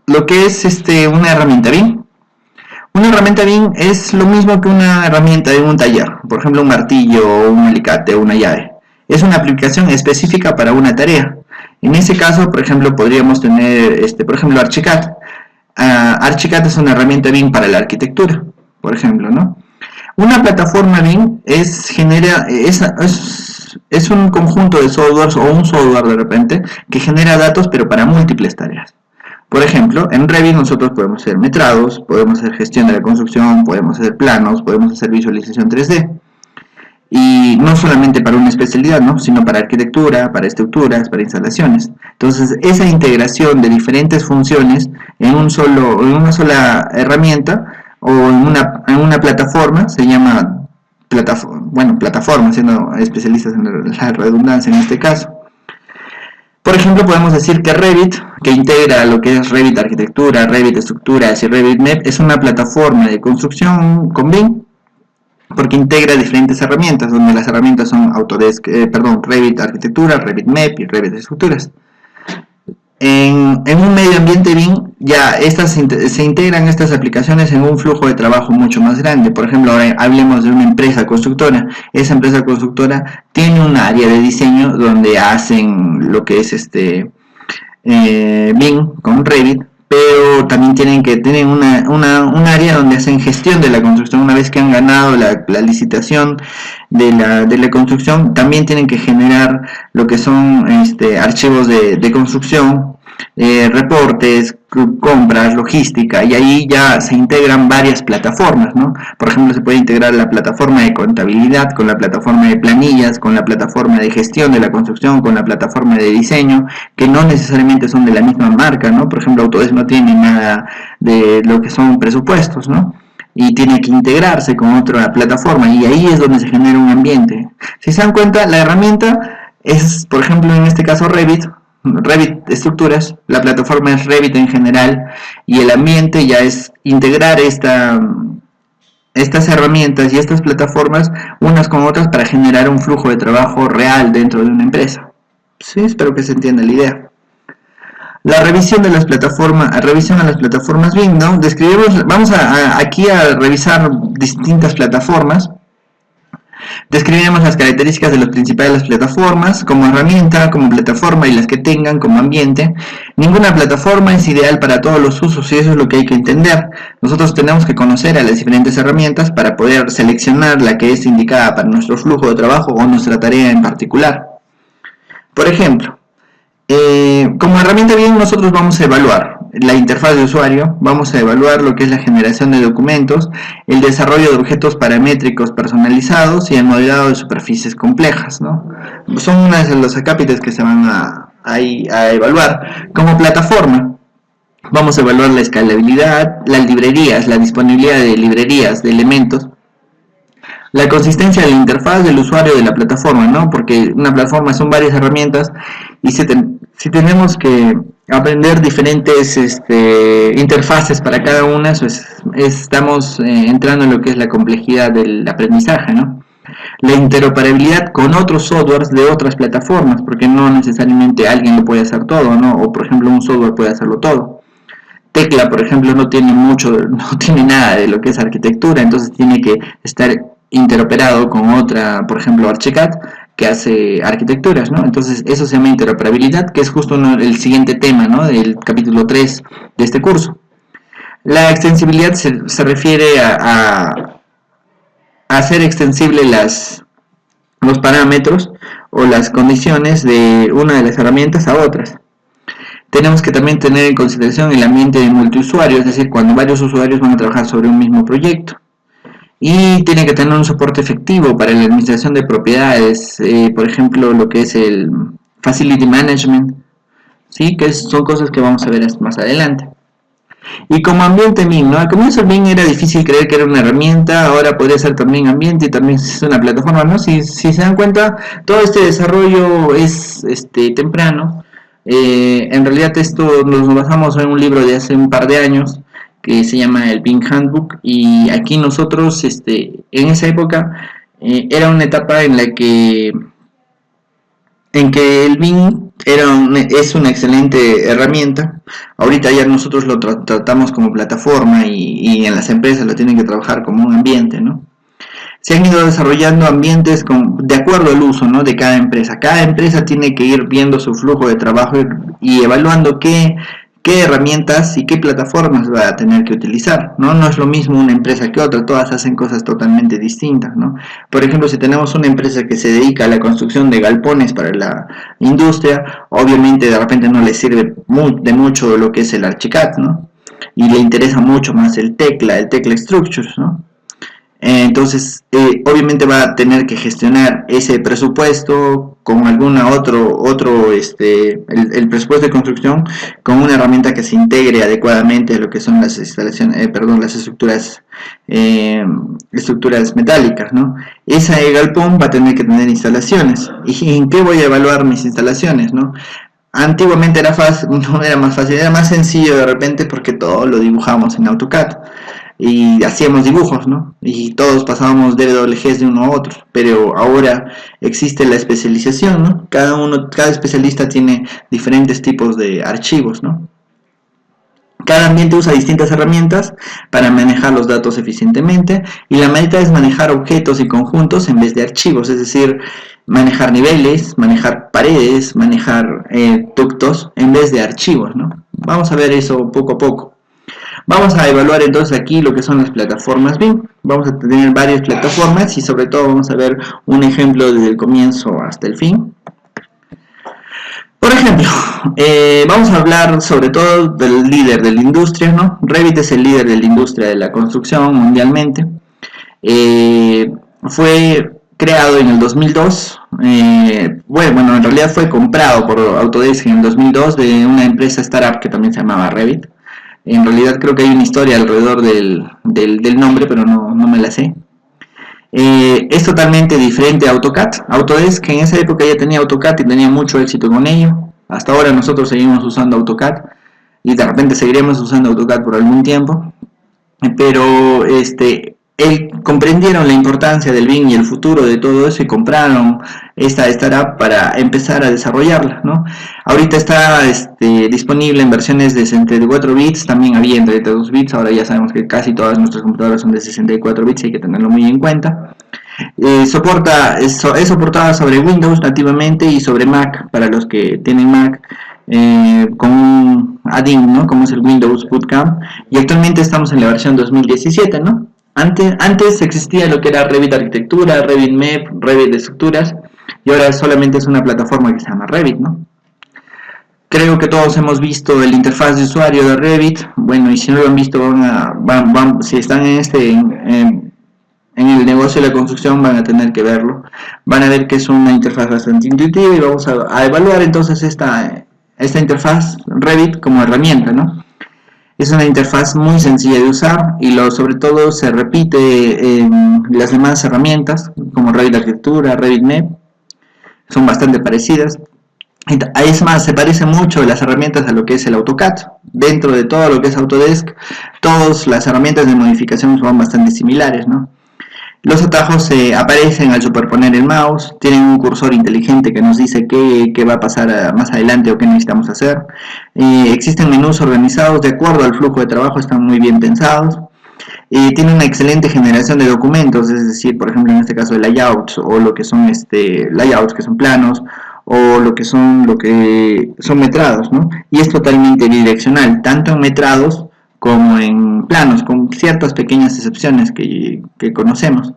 Lo que es una herramienta BIM. Una herramienta BIM es lo mismo que una herramienta de un taller, por ejemplo un martillo, un alicate o una llave. Es una aplicación específica para una tarea. En ese caso, por ejemplo, podríamos tener, por ejemplo, ArchiCAD. ArchiCAD es una herramienta BIM para la arquitectura, por ejemplo, ¿no? Una plataforma BIM es un conjunto de softwares o un software de repente que genera datos, pero para múltiples tareas. Por ejemplo, en Revit nosotros podemos hacer metrados, podemos hacer gestión de la construcción, podemos hacer planos, podemos hacer visualización 3D. Y no solamente para una especialidad, ¿no? Sino para arquitectura, para estructuras, para instalaciones. Entonces, esa integración de diferentes funciones en una sola herramienta o en una plataforma se llama plataforma, siendo especialistas en la redundancia en este caso. Por ejemplo, podemos decir que Revit, que integra lo que es Revit Arquitectura, Revit Estructuras y Revit MEP, es una plataforma de construcción con BIM, porque integra diferentes herramientas, donde las herramientas son Revit Arquitectura, Revit MEP y Revit Estructuras. En un medio ambiente BIM, ya se integran estas aplicaciones en un flujo de trabajo mucho más grande. Por ejemplo, ahora hablemos de una empresa constructora. Esa empresa constructora tiene un área de diseño donde hacen lo que es BIM con Revit, pero también tienen un área donde hacen gestión de la construcción. Una vez que han ganado la licitación de la construcción, también tienen que generar lo que son archivos de construcción, reportes, compras, logística, y ahí ya se integran varias plataformas, ¿no? Por ejemplo, se puede integrar la plataforma de contabilidad con la plataforma de planillas, con la plataforma de gestión de la construcción, con la plataforma de diseño, que no necesariamente son de la misma marca, ¿no? Por ejemplo, Autodesk no tiene nada de lo que son presupuestos, ¿no? Y tiene que integrarse con otra plataforma, y ahí es donde se genera un ambiente. Si se dan cuenta, la herramienta es, por ejemplo, en este caso Revit Estructuras, la plataforma es Revit en general, y el ambiente ya es integrar estas herramientas y estas plataformas unas con otras para generar un flujo de trabajo real dentro de una empresa. Sí, espero que se entienda la idea. La revisión de las plataformas, revisión a las plataformas BIM, ¿no? Vamos aquí a revisar distintas plataformas. Describiremos las características de las principales plataformas, como herramienta, como plataforma y las que tengan como ambiente. Ninguna plataforma es ideal para todos los usos, y eso es lo que hay que entender. Nosotros tenemos que conocer a las diferentes herramientas para poder seleccionar la que es indicada para nuestro flujo de trabajo o nuestra tarea en particular. Por ejemplo, como herramienta BIM nosotros vamos a evaluar la interfaz de usuario, vamos a evaluar lo que es la generación de documentos, el desarrollo de objetos paramétricos personalizados y el modelado de superficies complejas, ¿no? Son unas de los acápites que se van a evaluar. Como plataforma, vamos a evaluar la escalabilidad, las librerías, la disponibilidad de librerías, de elementos, la consistencia de la interfaz del usuario de la plataforma, ¿no? Porque una plataforma son varias herramientas y si tenemos que aprender diferentes interfaces para cada una, pues estamos entrando en lo que es la complejidad del aprendizaje, ¿no? La interoperabilidad con otros softwares de otras plataformas, porque no necesariamente alguien lo puede hacer todo, ¿no? O por ejemplo un software puede hacerlo todo. Tecla, por ejemplo, no tiene nada de lo que es arquitectura, entonces tiene que estar interoperado con otra, por ejemplo, Archicad, que hace arquitecturas, ¿no? Entonces eso se llama interoperabilidad, que es justo el siguiente tema, ¿no? Del capítulo 3 de este curso. La extensibilidad se refiere a hacer extensible los parámetros o las condiciones de una de las herramientas a otras. Tenemos que también tener en consideración el ambiente de multiusuario, es decir, cuando varios usuarios van a trabajar sobre un mismo proyecto. Y tiene que tener un soporte efectivo para la administración de propiedades, por ejemplo, lo que es el Facility Management, ¿sí? Que son cosas que vamos a ver más adelante. Y como ambiente BIM, ¿no? Al comienzo el BIM era difícil creer que era una herramienta, ahora podría ser también ambiente y también es una plataforma, ¿no? Si se dan cuenta, todo este desarrollo es temprano. En realidad esto nos basamos en un libro de hace un par de años que se llama el BIM Handbook, y aquí nosotros en esa época era una etapa en que el BIM es una excelente herramienta. Ahorita ya nosotros lo tratamos como plataforma y en las empresas lo tienen que trabajar como un ambiente, ¿no? Se han ido desarrollando ambientes de acuerdo al uso, ¿no? De cada empresa. Cada empresa tiene que ir viendo su flujo de trabajo y evaluando qué herramientas y qué plataformas va a tener que utilizar, ¿no? No es lo mismo una empresa que otra, todas hacen cosas totalmente distintas, ¿no? Por ejemplo, si tenemos una empresa que se dedica a la construcción de galpones para la industria, obviamente de repente no le sirve de mucho lo que es el Archicad, ¿no? Y le interesa mucho más el Tecla Structures, ¿no? Entonces, obviamente va a tener que gestionar ese presupuesto con alguna el presupuesto de construcción con una herramienta que se integre adecuadamente a lo que son las instalaciones, las estructuras metálicas, ¿no? Ese galpón va a tener que tener instalaciones. ¿Y en qué voy a evaluar mis instalaciones, no? Antiguamente era fácil, no era más fácil, era más sencillo de repente porque todo lo dibujamos en AutoCAD y hacíamos dibujos, ¿no? Y todos pasábamos DWGs de uno a otro, pero ahora existe la especialización, ¿no? Cada especialista tiene diferentes tipos de archivos, ¿no? Cada ambiente usa distintas herramientas para manejar los datos eficientemente, y la meta es manejar objetos y conjuntos en vez de archivos, es decir, manejar niveles, manejar paredes, manejar ductos en vez de archivos, ¿no? Vamos a ver eso poco a poco. Vamos a evaluar entonces aquí lo que son las plataformas BIM. Vamos a tener varias plataformas y sobre todo vamos a ver un ejemplo desde el comienzo hasta el fin. Por ejemplo, vamos a hablar sobre todo del líder de la industria, ¿no? Revit es el líder de la industria de la construcción mundialmente. Fue creado en el 2002. Bueno, en realidad fue comprado por Autodesk en el 2002 de una empresa startup que también se llamaba Revit. En realidad creo que hay una historia alrededor del nombre, pero no me la sé. Es totalmente diferente a AutoCAD. Autodesk en esa época ya tenía AutoCAD y tenía mucho éxito con ello. Hasta ahora nosotros seguimos usando AutoCAD y de repente seguiremos usando AutoCAD por algún tiempo. Pero comprendieron la importancia del BIM y el futuro de todo eso y compraron esta startup para empezar a desarrollarla, ¿no? Ahorita está disponible en versiones de 64 bits, también había en 32 bits, ahora ya sabemos que casi todas nuestras computadoras son de 64 bits y hay que tenerlo muy en cuenta. Es soportada sobre Windows nativamente y sobre Mac para los que tienen Mac, con un add-in, ¿no? Como es el Windows Bootcamp, y actualmente estamos en la versión 2017, ¿no? Antes existía lo que era Revit Arquitectura, Revit MEP, Revit de Estructuras, y ahora solamente es una plataforma que se llama Revit, ¿no? Creo que todos hemos visto el interfaz de usuario de Revit. Bueno, y si no lo han visto, si están en el negocio de la construcción, van a tener que verlo. Van a ver que es una interfaz bastante intuitiva y vamos a evaluar entonces esta interfaz Revit como herramienta, ¿no? Es una interfaz muy sencilla de usar y sobre todo se repite en las demás herramientas como Revit Arquitectura, Revit MEP, son bastante parecidas. Es más, se parece mucho las herramientas a lo que es el AutoCAD. Dentro de todo lo que es Autodesk, todas las herramientas de modificación son bastante similares, ¿no? Los atajos aparecen al superponer el mouse, tienen un cursor inteligente que nos dice qué va a pasar más adelante o qué necesitamos hacer. Existen menús organizados de acuerdo al flujo de trabajo, están muy bien pensados. Tiene una excelente generación de documentos, es decir, por ejemplo, en este caso de layouts o lo que son layouts que son planos o lo que son metrados, ¿no? Y es totalmente bidireccional, tanto en metrados como en planos, con ciertas pequeñas excepciones que conocemos.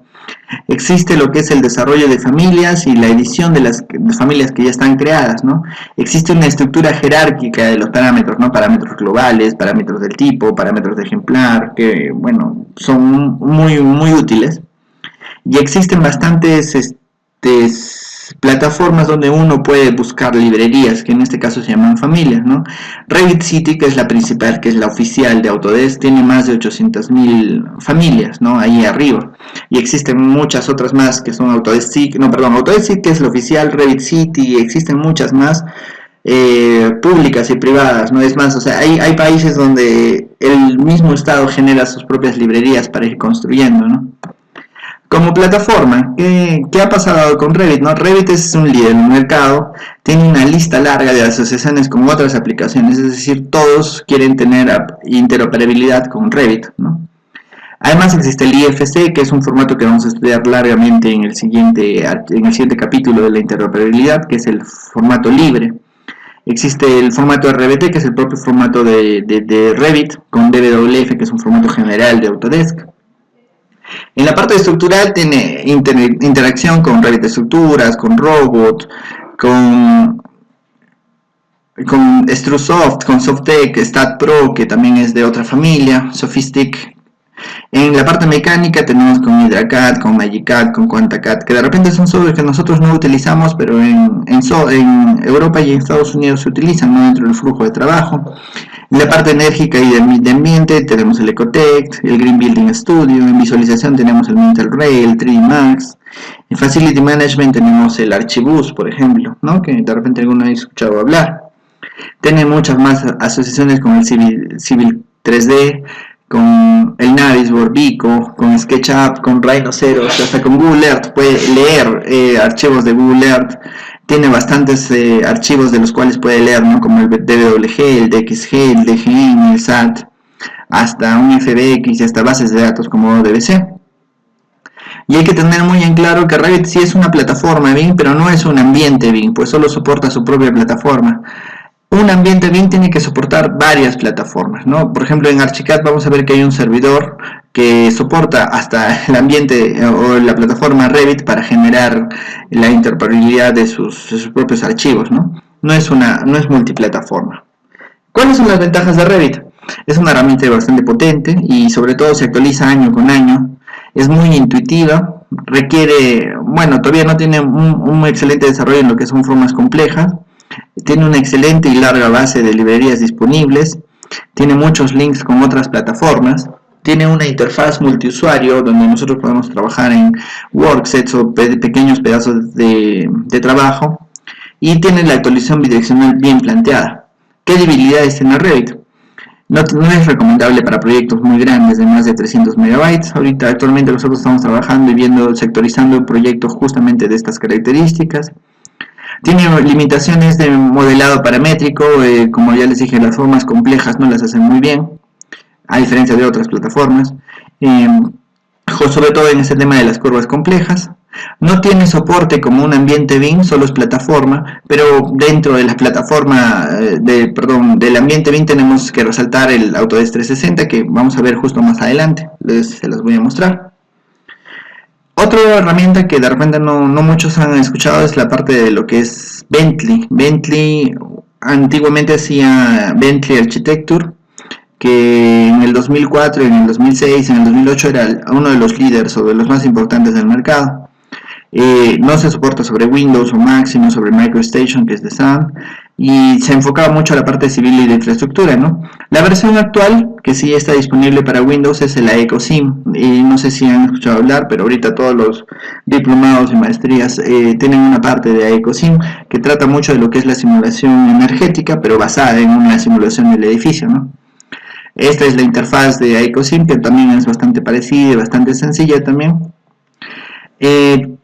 Existe lo que es el desarrollo de familias y la edición de las familias que ya están creadas, ¿no? Existe una estructura jerárquica de los parámetros, ¿no? Parámetros globales, parámetros del tipo, parámetros de ejemplar, que, bueno, son muy, muy útiles. Y existen bastantes plataformas donde uno puede buscar librerías, que en este caso se llaman familias, ¿no? Revit City, que es la principal, que es la oficial de Autodesk, tiene más de 800.000 familias, ¿no? Ahí arriba. Y existen muchas otras más que son Autodesk City, Autodesk City es la oficial, Revit City, y existen muchas más públicas y privadas, ¿no? Es más, o sea, hay países donde el mismo Estado genera sus propias librerías para ir construyendo, ¿no? Como plataforma, ¿qué ha pasado con Revit? ¿No? Revit es un líder en el mercado, tiene una lista larga de asociaciones con otras aplicaciones, es decir, todos quieren tener interoperabilidad con Revit, ¿no? Además existe el IFC, que es un formato que vamos a estudiar largamente en el siguiente capítulo de la interoperabilidad, que es el formato libre. Existe el formato RBT, que es el propio formato de Revit, con DWF, que es un formato general de Autodesk. En la parte estructural tiene interacción con Revit Estructuras, con Robot, con Strusoft, con Softtech, StatPro, que también es de otra familia, Sophistic. En la parte mecánica tenemos con HydraCAD, con MagicCAD, con QuantaCAD, que de repente son software que nosotros no utilizamos, pero en Europa y en Estados Unidos se utilizan, ¿no? Dentro del flujo de trabajo. En la parte enérgica y de ambiente tenemos el Ecotech, el Green Building Studio. En visualización tenemos el Mental Rail, el 3D Max. En Facility Management tenemos el Archibus, por ejemplo, ¿no? Que de repente alguno ha escuchado hablar. Tiene muchas más asociaciones con el Civil 3D, con el Navisworks, Vico, con SketchUp, con Rhinoceros, hasta con Google Earth. Puede leer archivos de Google Earth. Tiene bastantes archivos de los cuales puede leer, ¿no? Como el DWG, el DXG, el DGN, el SAT, hasta un FBX y hasta bases de datos como ODBC. Y hay que tener muy en claro que Revit sí es una plataforma BIM, pero no es un ambiente BIM, pues solo soporta su propia plataforma. Un ambiente BIM tiene que soportar varias plataformas, ¿no? Por ejemplo, en Archicad vamos a ver que hay un servidor que soporta hasta el ambiente o la plataforma Revit para generar la interoperabilidad de sus propios archivos, ¿no? No es multiplataforma. ¿Cuáles son las ventajas de Revit? Es una herramienta bastante potente y sobre todo se actualiza año con año. Es muy intuitiva, todavía no tiene un excelente desarrollo en lo que son formas complejas. Tiene una excelente y larga base de librerías disponibles, tiene muchos links con otras plataformas, tiene una interfaz multiusuario donde nosotros podemos trabajar en worksets o pequeños pedazos de trabajo, y tiene la actualización bidireccional bien planteada. ¿Qué debilidades tiene Revit? No es recomendable para proyectos muy grandes de más de 300 megabytes. Actualmente nosotros estamos trabajando y sectorizando proyectos justamente de estas características. Tiene limitaciones de modelado paramétrico, como ya les dije, las formas complejas no las hacen muy bien, a diferencia de otras plataformas, sobre todo en este tema de las curvas complejas. No tiene soporte como un ambiente BIM, solo es plataforma, pero dentro de la plataforma, del ambiente BIM tenemos que resaltar el Autodesk 360, que vamos a ver justo más adelante, se las voy a mostrar. Otra herramienta que de repente no muchos han escuchado es la parte de lo que es Bentley. Bentley antiguamente hacía Bentley Architecture, que en el 2004, en el 2006, en el 2008 era uno de los líderes o de los más importantes del mercado. No se soporta sobre Windows o Mac, sino sobre MicroStation, que es de Sun, y se enfocaba mucho a la parte civil y de infraestructura, ¿no? La versión actual, que sí está disponible para Windows, es la EcoSim, y no sé si han escuchado hablar, pero ahorita todos los diplomados y maestrías tienen una parte de EcoSim, que trata mucho de lo que es la simulación energética, pero basada en una simulación del edificio, ¿no? Esta es la interfaz de EcoSim, que también es bastante parecida y bastante sencilla también.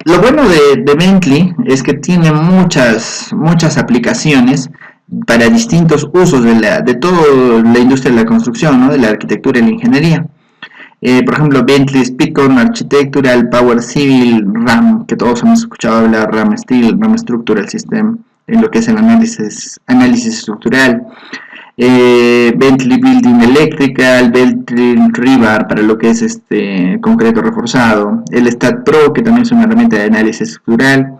Lo bueno de Bentley es que tiene muchas aplicaciones para distintos usos de toda la industria de la construcción, ¿no? De la arquitectura y la ingeniería. Por ejemplo, Bentley Speedcon Architectural Power Civil RAM, que todos hemos escuchado hablar, RAM Steel, RAM Structural System, en lo que es el análisis estructural. Bentley Building Electrical, Bentley Rebar para lo que es concreto reforzado, el StatPro, que también es una herramienta de análisis estructural.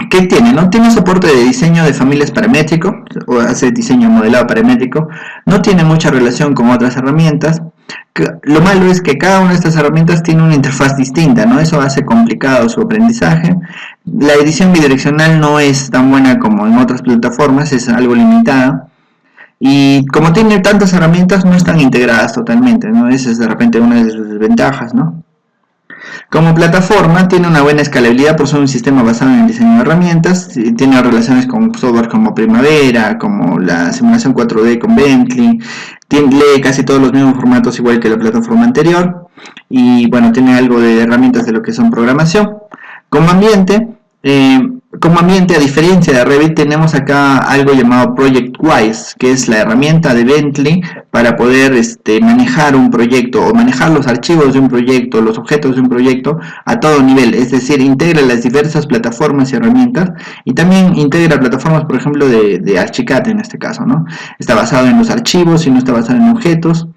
¿Qué tiene? ¿No? Tiene soporte de diseño de familias paramétrico, o hace diseño modelado paramétrico, no tiene mucha relación con otras herramientas. Lo malo es que cada una de estas herramientas tiene una interfaz distinta, ¿no? Eso hace complicado su aprendizaje. La edición bidireccional no es tan buena como en otras plataformas, es algo limitada. Y como tiene tantas herramientas, no están integradas totalmente, ¿no? Esa es de repente una de sus desventajas, ¿no? Como plataforma, tiene una buena escalabilidad por ser un sistema basado en el diseño de herramientas, tiene relaciones con software como Primavera, como la simulación 4D con Bentley, lee casi todos los mismos formatos igual que la plataforma anterior, y bueno, tiene algo de herramientas de lo que son programación. Como ambiente, a diferencia de Revit, tenemos acá algo llamado ProjectWise, que es la herramienta de Bentley para poder manejar un proyecto o manejar los archivos de un proyecto, los objetos de un proyecto a todo nivel, es decir, integra las diversas plataformas y herramientas y también integra plataformas, por ejemplo, de Archicad en este caso, ¿no? Está basado en los archivos y no está basado en objetos.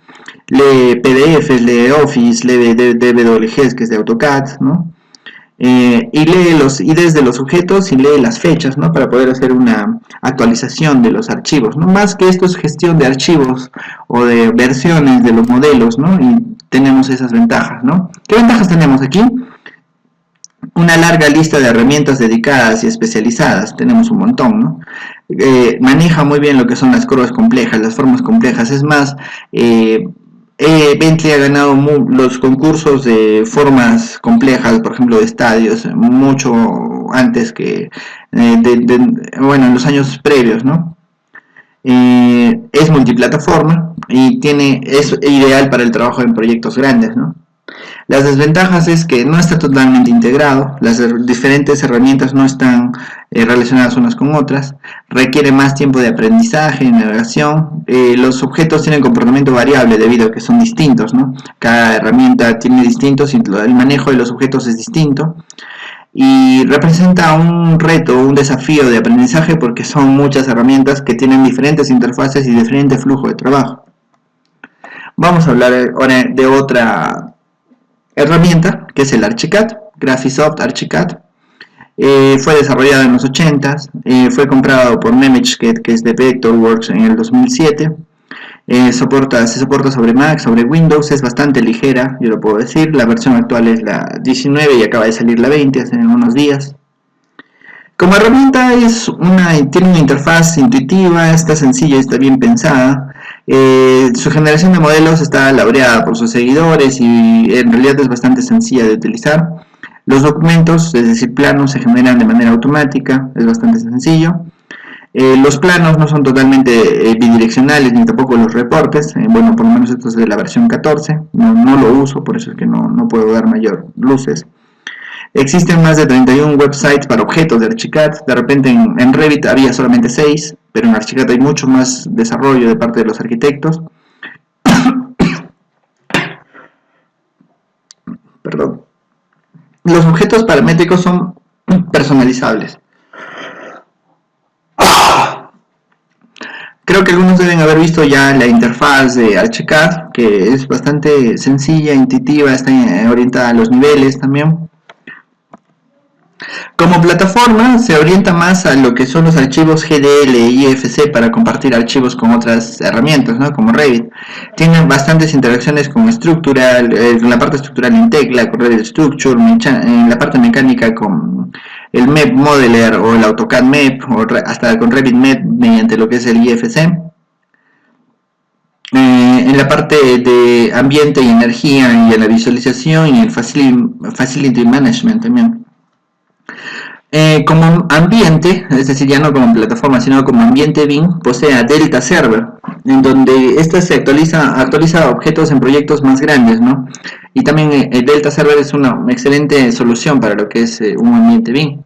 Lee PDFs, lee Office, lee DWGs, que es de AutoCAD, ¿no? Y lee los IDs de los sujetos y lee las fechas, ¿no? Para poder hacer una actualización de los archivos, ¿no? Más que esto es gestión de archivos o de versiones de los modelos, ¿no? Y tenemos esas ventajas, ¿no? ¿Qué ventajas tenemos aquí? Una larga lista de herramientas dedicadas y especializadas, tenemos un montón, ¿no? Maneja muy bien lo que son las curvas complejas, las formas complejas, es más, Bentley ha ganado los concursos de formas complejas, por ejemplo de estadios, mucho antes que, bueno, en los años previos, ¿no? Es multiplataforma y es ideal para el trabajo en proyectos grandes, ¿no? Las desventajas es que no está totalmente integrado, las diferentes herramientas no están relacionadas unas con otras, requiere más tiempo de aprendizaje y navegación, los objetos tienen comportamiento variable debido a que son distintos, ¿no? Cada herramienta tiene distintos y el manejo de los objetos es distinto y representa un reto, un desafío de aprendizaje porque son muchas herramientas que tienen diferentes interfaces y diferente flujo de trabajo. Vamos a hablar ahora de otra herramienta que es el Archicad, Graphisoft Archicad. Fue desarrollado en los 80s, fue comprado por Nemetschek, que es de Vectorworks, en el 2007. Se soporta sobre Mac, sobre Windows, es bastante ligera, yo lo puedo decir. La versión actual es la 19 y acaba de salir la 20 hace unos días. Como herramienta tiene una interfaz intuitiva, está sencilla y está bien pensada. Su generación de modelos está laureada por sus seguidores y en realidad es bastante sencilla de utilizar. Los documentos, es decir, planos, se generan de manera automática, es bastante sencillo. Los planos no son totalmente bidireccionales ni tampoco los reportes. Bueno, por lo menos esto es de la versión 14, no lo uso, por eso es que no puedo dar mayor luces. Existen más de 31 websites para objetos de Archicad. De repente en Revit había solamente 6, pero en Archicad hay mucho más desarrollo de parte de los arquitectos. Perdón. Los objetos paramétricos son personalizables. Creo que algunos deben haber visto ya la interfaz de Archicad, que es bastante sencilla, intuitiva, está orientada a los niveles también. Como plataforma se orienta más a lo que son los archivos GDL y IFC para compartir archivos con otras herramientas, ¿no? Como Revit. Tienen bastantes interacciones con estructural, la parte estructural en Tecla, con Revit Structure, en la parte mecánica con el MEP Modeler o el AutoCAD MEP, o hasta con Revit MEP mediante lo que es el IFC. En la parte de ambiente y energía y en la visualización y el facility management también. Como ambiente, es decir, ya no como plataforma, sino como ambiente BIM, posee a Delta Server, en donde esta se actualiza objetos en proyectos más grandes, ¿no? Y también Delta Server es una excelente solución para lo que es un ambiente BIM.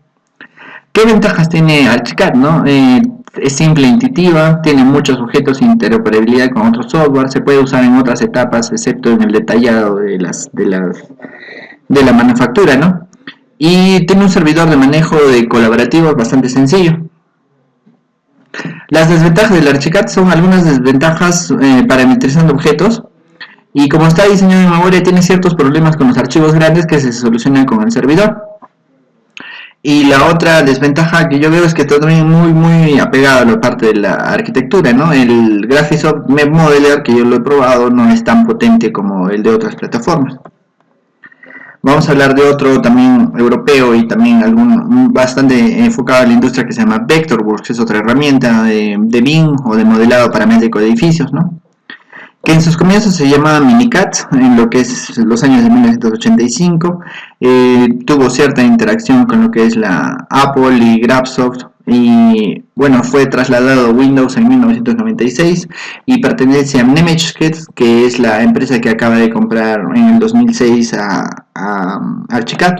¿Qué ventajas tiene Archicad, no? Es simple e intuitiva, tiene muchos objetos e interoperabilidad con otros software, se puede usar en otras etapas, excepto en el detallado de la manufactura, ¿no? Y tiene un servidor de manejo de colaborativo bastante sencillo. Las desventajas del Archicad son algunas desventajas parametrizando objetos, y como está diseñado en memoria tiene ciertos problemas con los archivos grandes que se solucionan con el servidor. Y la otra desventaja que yo veo es que está también muy apegado a la parte de la arquitectura, ¿no? El Graphisoft MEP Modeler, que yo lo he probado, no es tan potente como el de otras plataformas. Vamos a hablar de otro también europeo y también bastante enfocado a la industria, que se llama Vectorworks, es otra herramienta de BIM o de modelado paramétrico de edificios, ¿no? Que en sus comienzos se llamaba Minicat, en lo que es los años de 1985, tuvo cierta interacción con lo que es la Apple y Graphisoft, y bueno, fue trasladado a Windows en 1996 y pertenece a Nemetschek, que es la empresa que acaba de comprar en el 2006 a Archicad.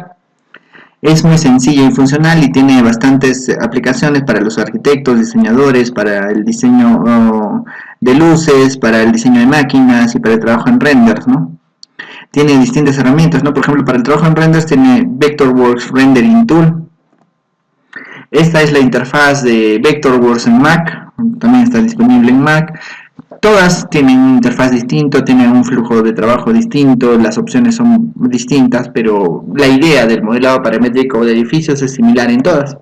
Es muy sencilla y funcional y tiene bastantes aplicaciones para los arquitectos, diseñadores, para el diseño de luces, para el diseño de máquinas y para el trabajo en renders, ¿no? Tiene distintas herramientas, ¿no? Por ejemplo, para el trabajo en renders tiene Vectorworks Rendering Tool. Esta es la interfaz de Vectorworks en Mac, también está disponible en Mac. Todas tienen una interfaz distinta, tienen un flujo de trabajo distinto, las opciones son distintas, pero la idea del modelado paramétrico de edificios es similar en todas.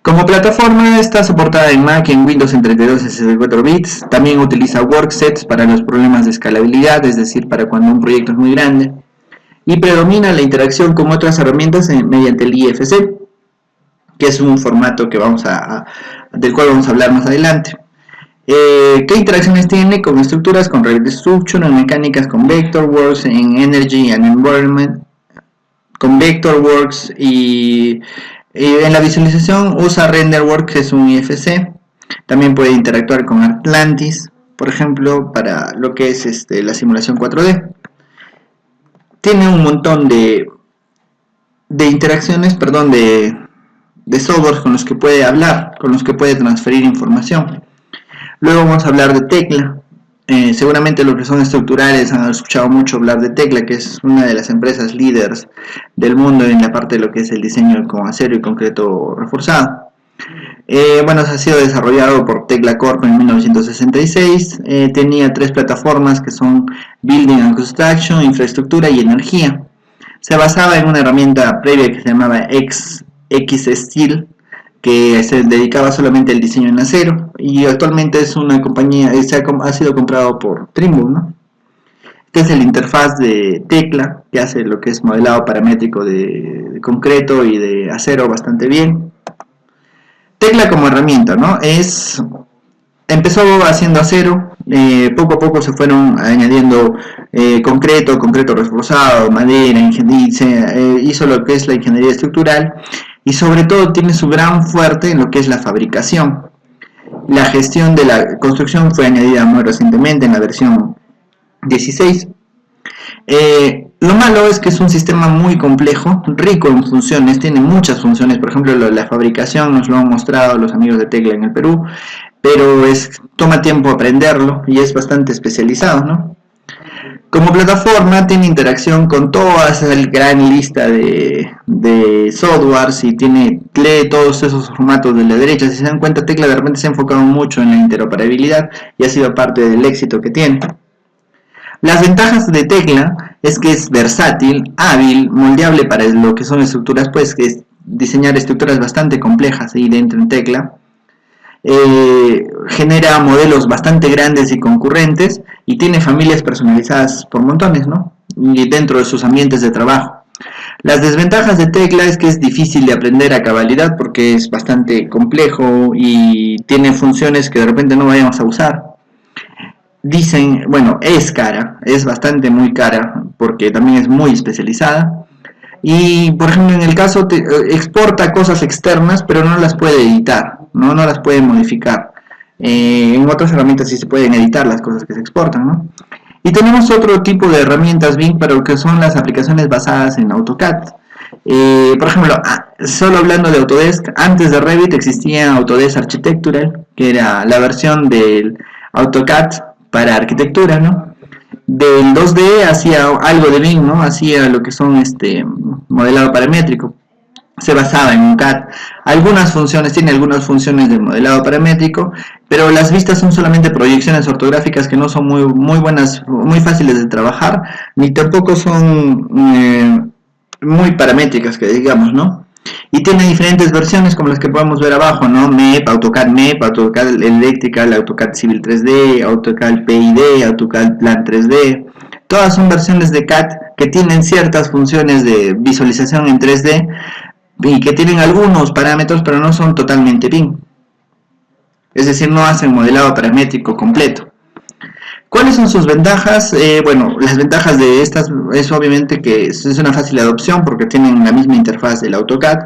Como plataforma está soportada en Mac y en Windows en 32 y 64 bits. También utiliza worksets para los problemas de escalabilidad, es decir, para cuando un proyecto es muy grande. Y predomina la interacción con otras herramientas mediante el IFC, que es un formato que del cual vamos a hablar más adelante. ¿Qué interacciones tiene con estructuras? Con Revit Structure, en mecánicas con Vectorworks, en Energy and Environment con Vectorworks, y en la visualización usa RenderWorks, que es un IFC. También puede interactuar con Atlantis, por ejemplo, para lo que es la simulación 4D. Tiene un montón de interacciones, de softwares con los que puede hablar, con los que puede transferir información. Luego vamos a hablar de Tecla. Seguramente los que son estructurales han escuchado mucho hablar de Tecla, que es una de las empresas líderes del mundo en la parte de lo que es el diseño con acero y concreto reforzado. Bueno, ha sido desarrollado por Tecla Corp en 1966. Tenía 3 plataformas que son Building and Construction, Infraestructura y Energía. Se basaba en una herramienta previa que se llamaba XSteel, que se dedicaba solamente al diseño en acero, y actualmente es una compañía, ha sido comprado por Trimble, ¿no? Este es el interfaz de Tecla, que hace lo que es modelado paramétrico de concreto y de acero bastante bien. Tecla como herramienta, ¿no? Empezó haciendo acero, poco a poco se fueron añadiendo concreto reforzado, madera, hizo lo que es la ingeniería estructural, y sobre todo tiene su gran fuerte en lo que es la fabricación. La gestión de la construcción fue añadida muy recientemente en la versión 16. Lo malo es que es un sistema muy complejo, rico en funciones, tiene muchas funciones. Por ejemplo, la fabricación nos lo han mostrado los amigos de Tecla en el Perú, pero toma tiempo aprenderlo y es bastante especializado, ¿no? Como plataforma tiene interacción con toda esa gran lista de softwares y lee todos esos formatos de la derecha. Si se dan cuenta, Tecla de repente se ha enfocado mucho en la interoperabilidad y ha sido parte del éxito que tiene. Las ventajas de Tecla es que es versátil, hábil, moldeable para lo que son estructuras, pues que es diseñar estructuras bastante complejas ahí dentro en Tecla. Genera modelos bastante grandes y concurrentes y tiene familias personalizadas por montones, ¿no? Y dentro de sus ambientes de trabajo. Las desventajas de Tecla es que es difícil de aprender a cabalidad porque es bastante complejo y tiene funciones que de repente no vayamos a usar. Dicen, bueno, es cara, es bastante muy cara porque también es muy especializada. Y por ejemplo, en el caso exporta cosas externas, pero no las puede editar, no las puede modificar. En otras herramientas sí se pueden editar las cosas que se exportan, ¿no? Y tenemos otro tipo de herramientas BIM para lo que son las aplicaciones basadas en AutoCAD. Por ejemplo, solo hablando de Autodesk, antes de Revit existía Autodesk Architectural, que era la versión del AutoCAD para arquitectura, ¿no? Del 2D hacía algo de BIM, ¿no? Hacía lo que son modelado paramétrico. Se basaba en un CAD. Tiene algunas funciones de modelado paramétrico, pero las vistas son solamente proyecciones ortográficas que no son muy buenas, muy fáciles de trabajar, ni tampoco son muy paramétricas, que digamos, ¿no? Y tiene diferentes versiones como las que podemos ver abajo, ¿no? MEP, AutoCAD Electrical, AutoCAD Civil 3D, AutoCAD PID, AutoCAD Plan 3D. Todas son versiones de CAD que tienen ciertas funciones de visualización en 3D y que tienen algunos parámetros, pero no son totalmente BIM. Es decir, no hacen modelado paramétrico completo. ¿Cuáles son sus ventajas? Bueno, las ventajas de estas es obviamente que es una fácil adopción porque tienen la misma interfaz del AutoCAD,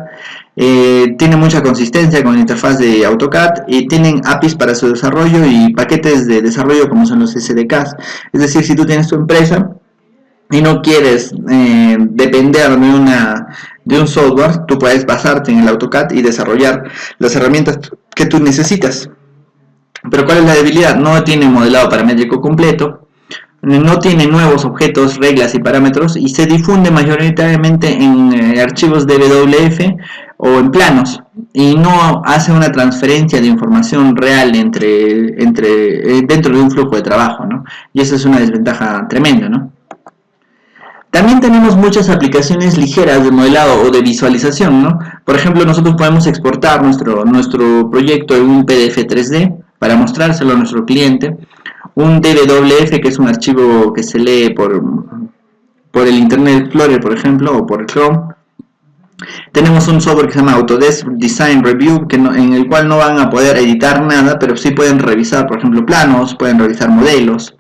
tienen mucha consistencia con la interfaz de AutoCAD y tienen APIs para su desarrollo y paquetes de desarrollo como son los SDKs. Es decir, si tú tienes tu empresa y no quieres depender de un software, tú puedes basarte en el AutoCAD y desarrollar las herramientas que tú necesitas. Pero ¿cuál es la debilidad? No tiene modelado paramétrico completo, no tiene nuevos objetos, reglas y parámetros y se difunde mayoritariamente en archivos DWF o en planos y no hace una transferencia de información real dentro de un flujo de trabajo, ¿no? Y eso es una desventaja tremenda, ¿no? También tenemos muchas aplicaciones ligeras de modelado o de visualización, ¿no? Por ejemplo, nosotros podemos exportar nuestro proyecto en un PDF 3D para mostrárselo a nuestro cliente, un DWF, que es un archivo que se lee por el Internet Explorer, por ejemplo, o por el Chrome. Tenemos un software que se llama Autodesk Design Review, en el cual no van a poder editar nada, pero sí pueden revisar, por ejemplo, planos, pueden revisar modelos.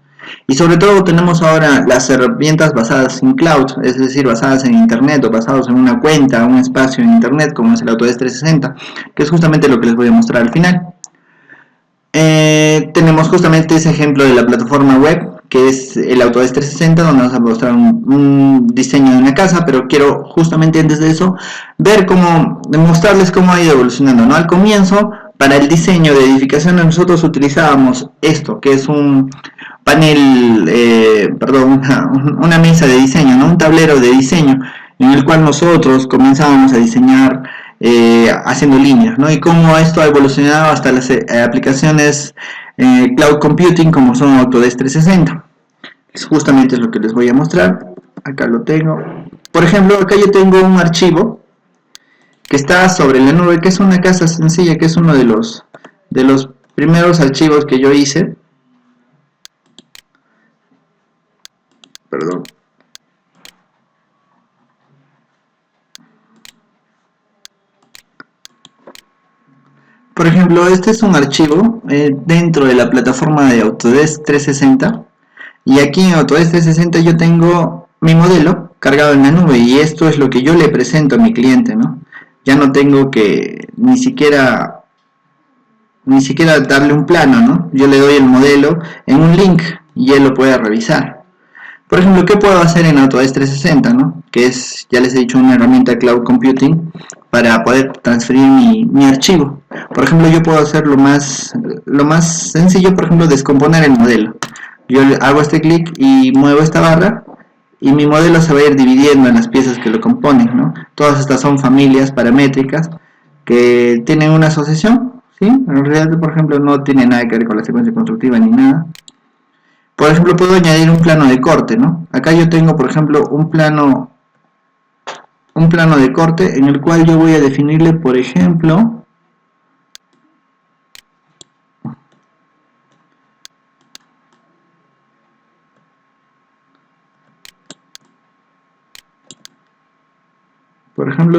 Y sobre todo tenemos ahora las herramientas basadas en cloud, es decir, basadas en internet o basados en una cuenta, un espacio en internet como es el Autodesk 360, que es justamente lo que les voy a mostrar al final. Tenemos justamente ese ejemplo de la plataforma web, que es el Autodesk 360, donde vamos a mostrar un diseño de una casa, pero quiero justamente antes de eso mostrarles cómo ha ido evolucionando, ¿no? Al comienzo, para el diseño de edificaciones nosotros utilizábamos esto, que es un panel, una mesa de diseño, ¿no? Un tablero de diseño, en el cual nosotros comenzábamos a diseñar haciendo líneas, ¿no? Y cómo esto ha evolucionado hasta las aplicaciones cloud computing como son Autodesk 360. Justamente es lo que les voy a mostrar. Acá lo tengo. Por ejemplo, acá yo tengo un archivo que está sobre la nube, que es una casa sencilla, que es uno de los primeros archivos que yo hice. Perdón. Por ejemplo, este es un archivo dentro de la plataforma de Autodesk 360 y aquí en Autodesk 360 yo tengo mi modelo cargado en la nube y esto es lo que yo le presento a mi cliente, ¿no? Ya no tengo que ni siquiera darle un plano, ¿no? Yo le doy el modelo en un link y él lo puede revisar. Por ejemplo, ¿qué puedo hacer en Autodesk 360, ¿no? Que es, ya les he dicho, una herramienta cloud computing para poder transferir mi archivo. Por ejemplo, yo puedo hacer lo más sencillo, por ejemplo, descomponer el modelo. Yo hago este clic y muevo esta barra y mi modelo se va a ir dividiendo en las piezas que lo componen, ¿no? Todas estas son familias paramétricas que tienen una asociación, ¿sí? En realidad, por ejemplo, no tiene nada que ver con la secuencia constructiva ni nada. por ejemplo, puedo añadir un plano de corte, ¿no? Acá yo tengo, por ejemplo, un plano de corte en el cual yo voy a definirle, por ejemplo,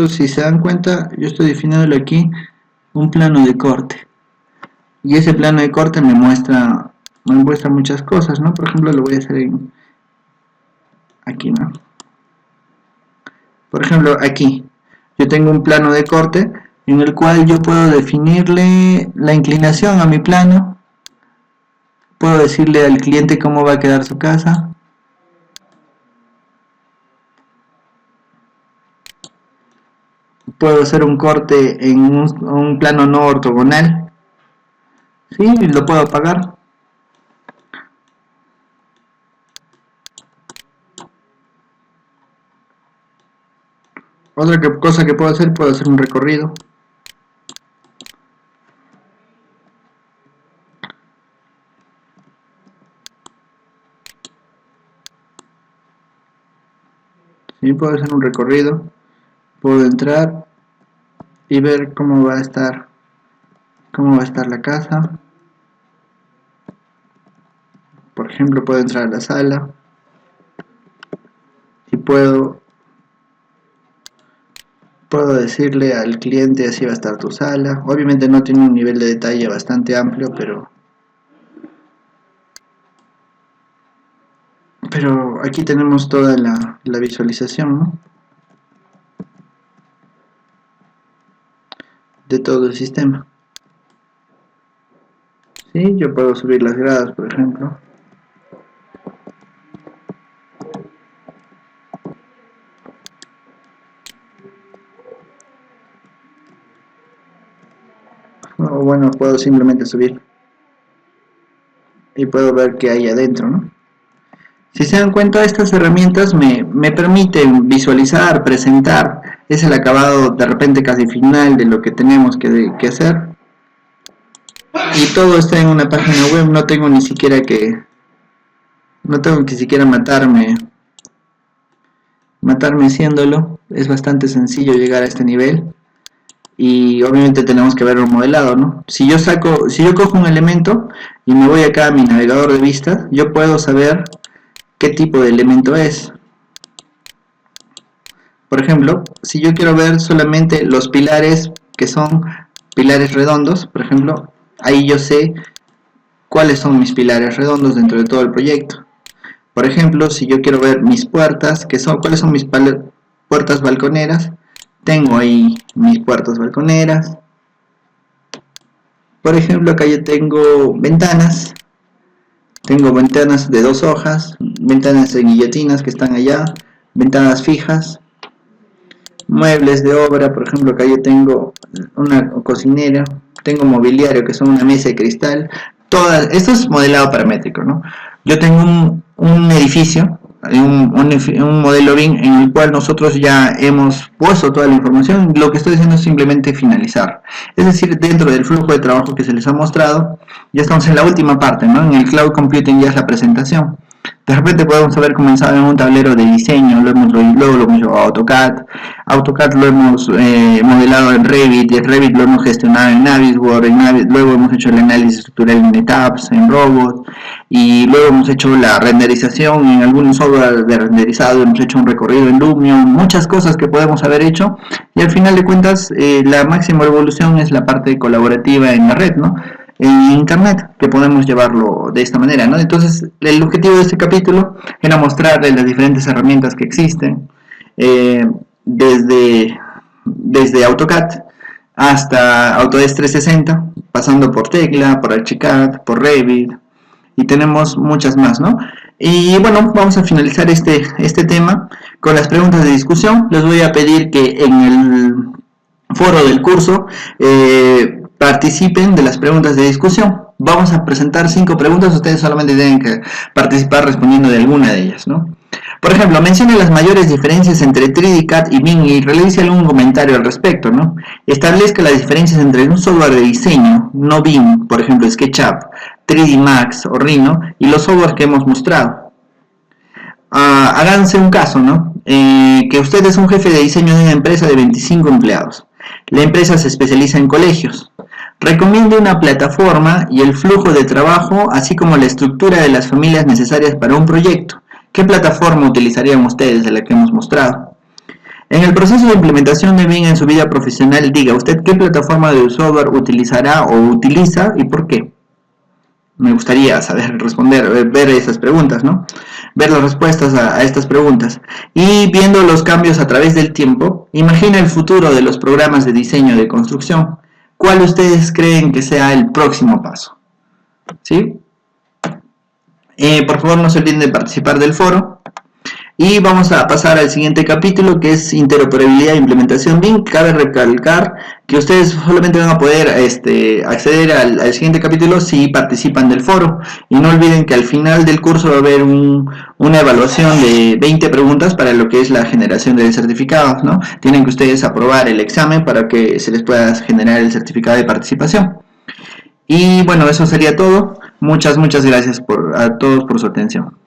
si se dan cuenta, yo estoy definiéndole aquí un plano de corte. Y ese plano de corte me muestra muchas cosas, ¿no? Por ejemplo, lo voy a hacer aquí, ¿no? Por ejemplo, aquí yo tengo un plano de corte en el cual yo puedo definirle la inclinación a mi plano, puedo decirle al cliente cómo va a quedar su casa, puedo hacer un corte en un plano no ortogonal, ¿sí? Lo puedo apagar. Otra cosa que puedo hacer un recorrido. Sí, puedo hacer un recorrido. Puedo entrar y ver cómo va a estar la casa. Por ejemplo, puedo entrar a la sala y puedo decirle al cliente así va a estar tu sala. Obviamente no tiene un nivel de detalle bastante amplio, pero aquí tenemos toda la visualización, ¿no? De todo el sistema. ¿Sí? Yo puedo subir las gradas, por ejemplo. O bueno, puedo simplemente subir y puedo ver qué hay adentro, ¿no? Si se dan cuenta, estas herramientas me permiten visualizar, presentar, es el acabado de repente casi final de lo que tenemos que hacer, y todo está en una página web. No tengo ni siquiera que matarme haciéndolo. Es bastante sencillo llegar a este nivel. Y obviamente tenemos que verlo modelado, ¿no? Si yo cojo un elemento y me voy acá a mi navegador de vistas, yo puedo saber qué tipo de elemento es. Por ejemplo, si yo quiero ver solamente los pilares que son pilares redondos, por ejemplo, ahí yo sé cuáles son mis pilares redondos dentro de todo el proyecto. Por ejemplo, si yo quiero ver mis puertas, cuáles son mis puertas balconeras, tengo ahí mis puertas balconeras. Por ejemplo, acá yo tengo ventanas de 2 hojas, ventanas de guillotinas que están allá, ventanas fijas, muebles de obra. Por ejemplo, acá yo tengo una cocinera, tengo mobiliario que son una mesa de cristal. Esto es modelado paramétrico, ¿no? Yo tengo un edificio, un modelo BIM en el cual nosotros ya hemos puesto toda la información. Lo que estoy haciendo es simplemente finalizar, es decir, dentro del flujo de trabajo que se les ha mostrado, ya estamos en la última parte, ¿no? En el Cloud Computing ya es la presentación. De repente podemos haber comenzado en un tablero de diseño, luego lo hemos llevado a AutoCAD lo hemos modelado en Revit, y en Revit lo hemos gestionado en Navisworks, luego hemos hecho el análisis estructural en NetApps, en Robot, y luego hemos hecho la renderización en algún software de renderizado, hemos hecho un recorrido en Lumion, muchas cosas que podemos haber hecho, y al final de cuentas la máxima evolución es la parte colaborativa en la red, ¿no? En internet, que podemos llevarlo de esta manera, ¿no? Entonces, el objetivo de este capítulo era mostrarles las diferentes herramientas que existen, desde AutoCAD hasta Autodesk 360, pasando por Tecla, por Archicad, por Revit, y tenemos muchas más, ¿no? Y bueno, vamos a finalizar este tema con las preguntas de discusión. Les voy a pedir que en el foro del curso participen de las preguntas de discusión. Vamos a presentar 5 preguntas, ustedes solamente tienen que participar respondiendo de alguna de ellas, ¿no? Por ejemplo, mencione las mayores diferencias entre 3D CAD y BIM y realice algún comentario al respecto, ¿no? Establezca las diferencias entre un software de diseño, no BIM, por ejemplo SketchUp, 3D Max o Rhino y los software que hemos mostrado. Háganse un caso, ¿no? Que usted es un jefe de diseño de una empresa de 25 empleados. La empresa se especializa en colegios. Recomiende una plataforma y el flujo de trabajo, así como la estructura de las familias necesarias para un proyecto. ¿Qué plataforma utilizarían ustedes de la que hemos mostrado? En el proceso de implementación de BIM en su vida profesional, diga usted qué plataforma de software utilizará o utiliza y por qué. Me gustaría saber responder, ver esas preguntas, ¿no? Ver las respuestas a estas preguntas. Y viendo los cambios a través del tiempo, imagina el futuro de los programas de diseño de construcción. ¿Cuál ustedes creen que sea el próximo paso? ¿Sí? Por favor, no se olviden de participar del foro. Y vamos a pasar al siguiente capítulo, que es interoperabilidad e implementación BIM. Cabe recalcar que ustedes solamente van a poder acceder al siguiente capítulo si participan del foro. Y no olviden que al final del curso va a haber una evaluación de 20 preguntas para lo que es la generación del certificado, ¿no? Tienen que ustedes aprobar el examen para que se les pueda generar el certificado de participación. Y bueno, eso sería todo. Muchas gracias a todos por su atención.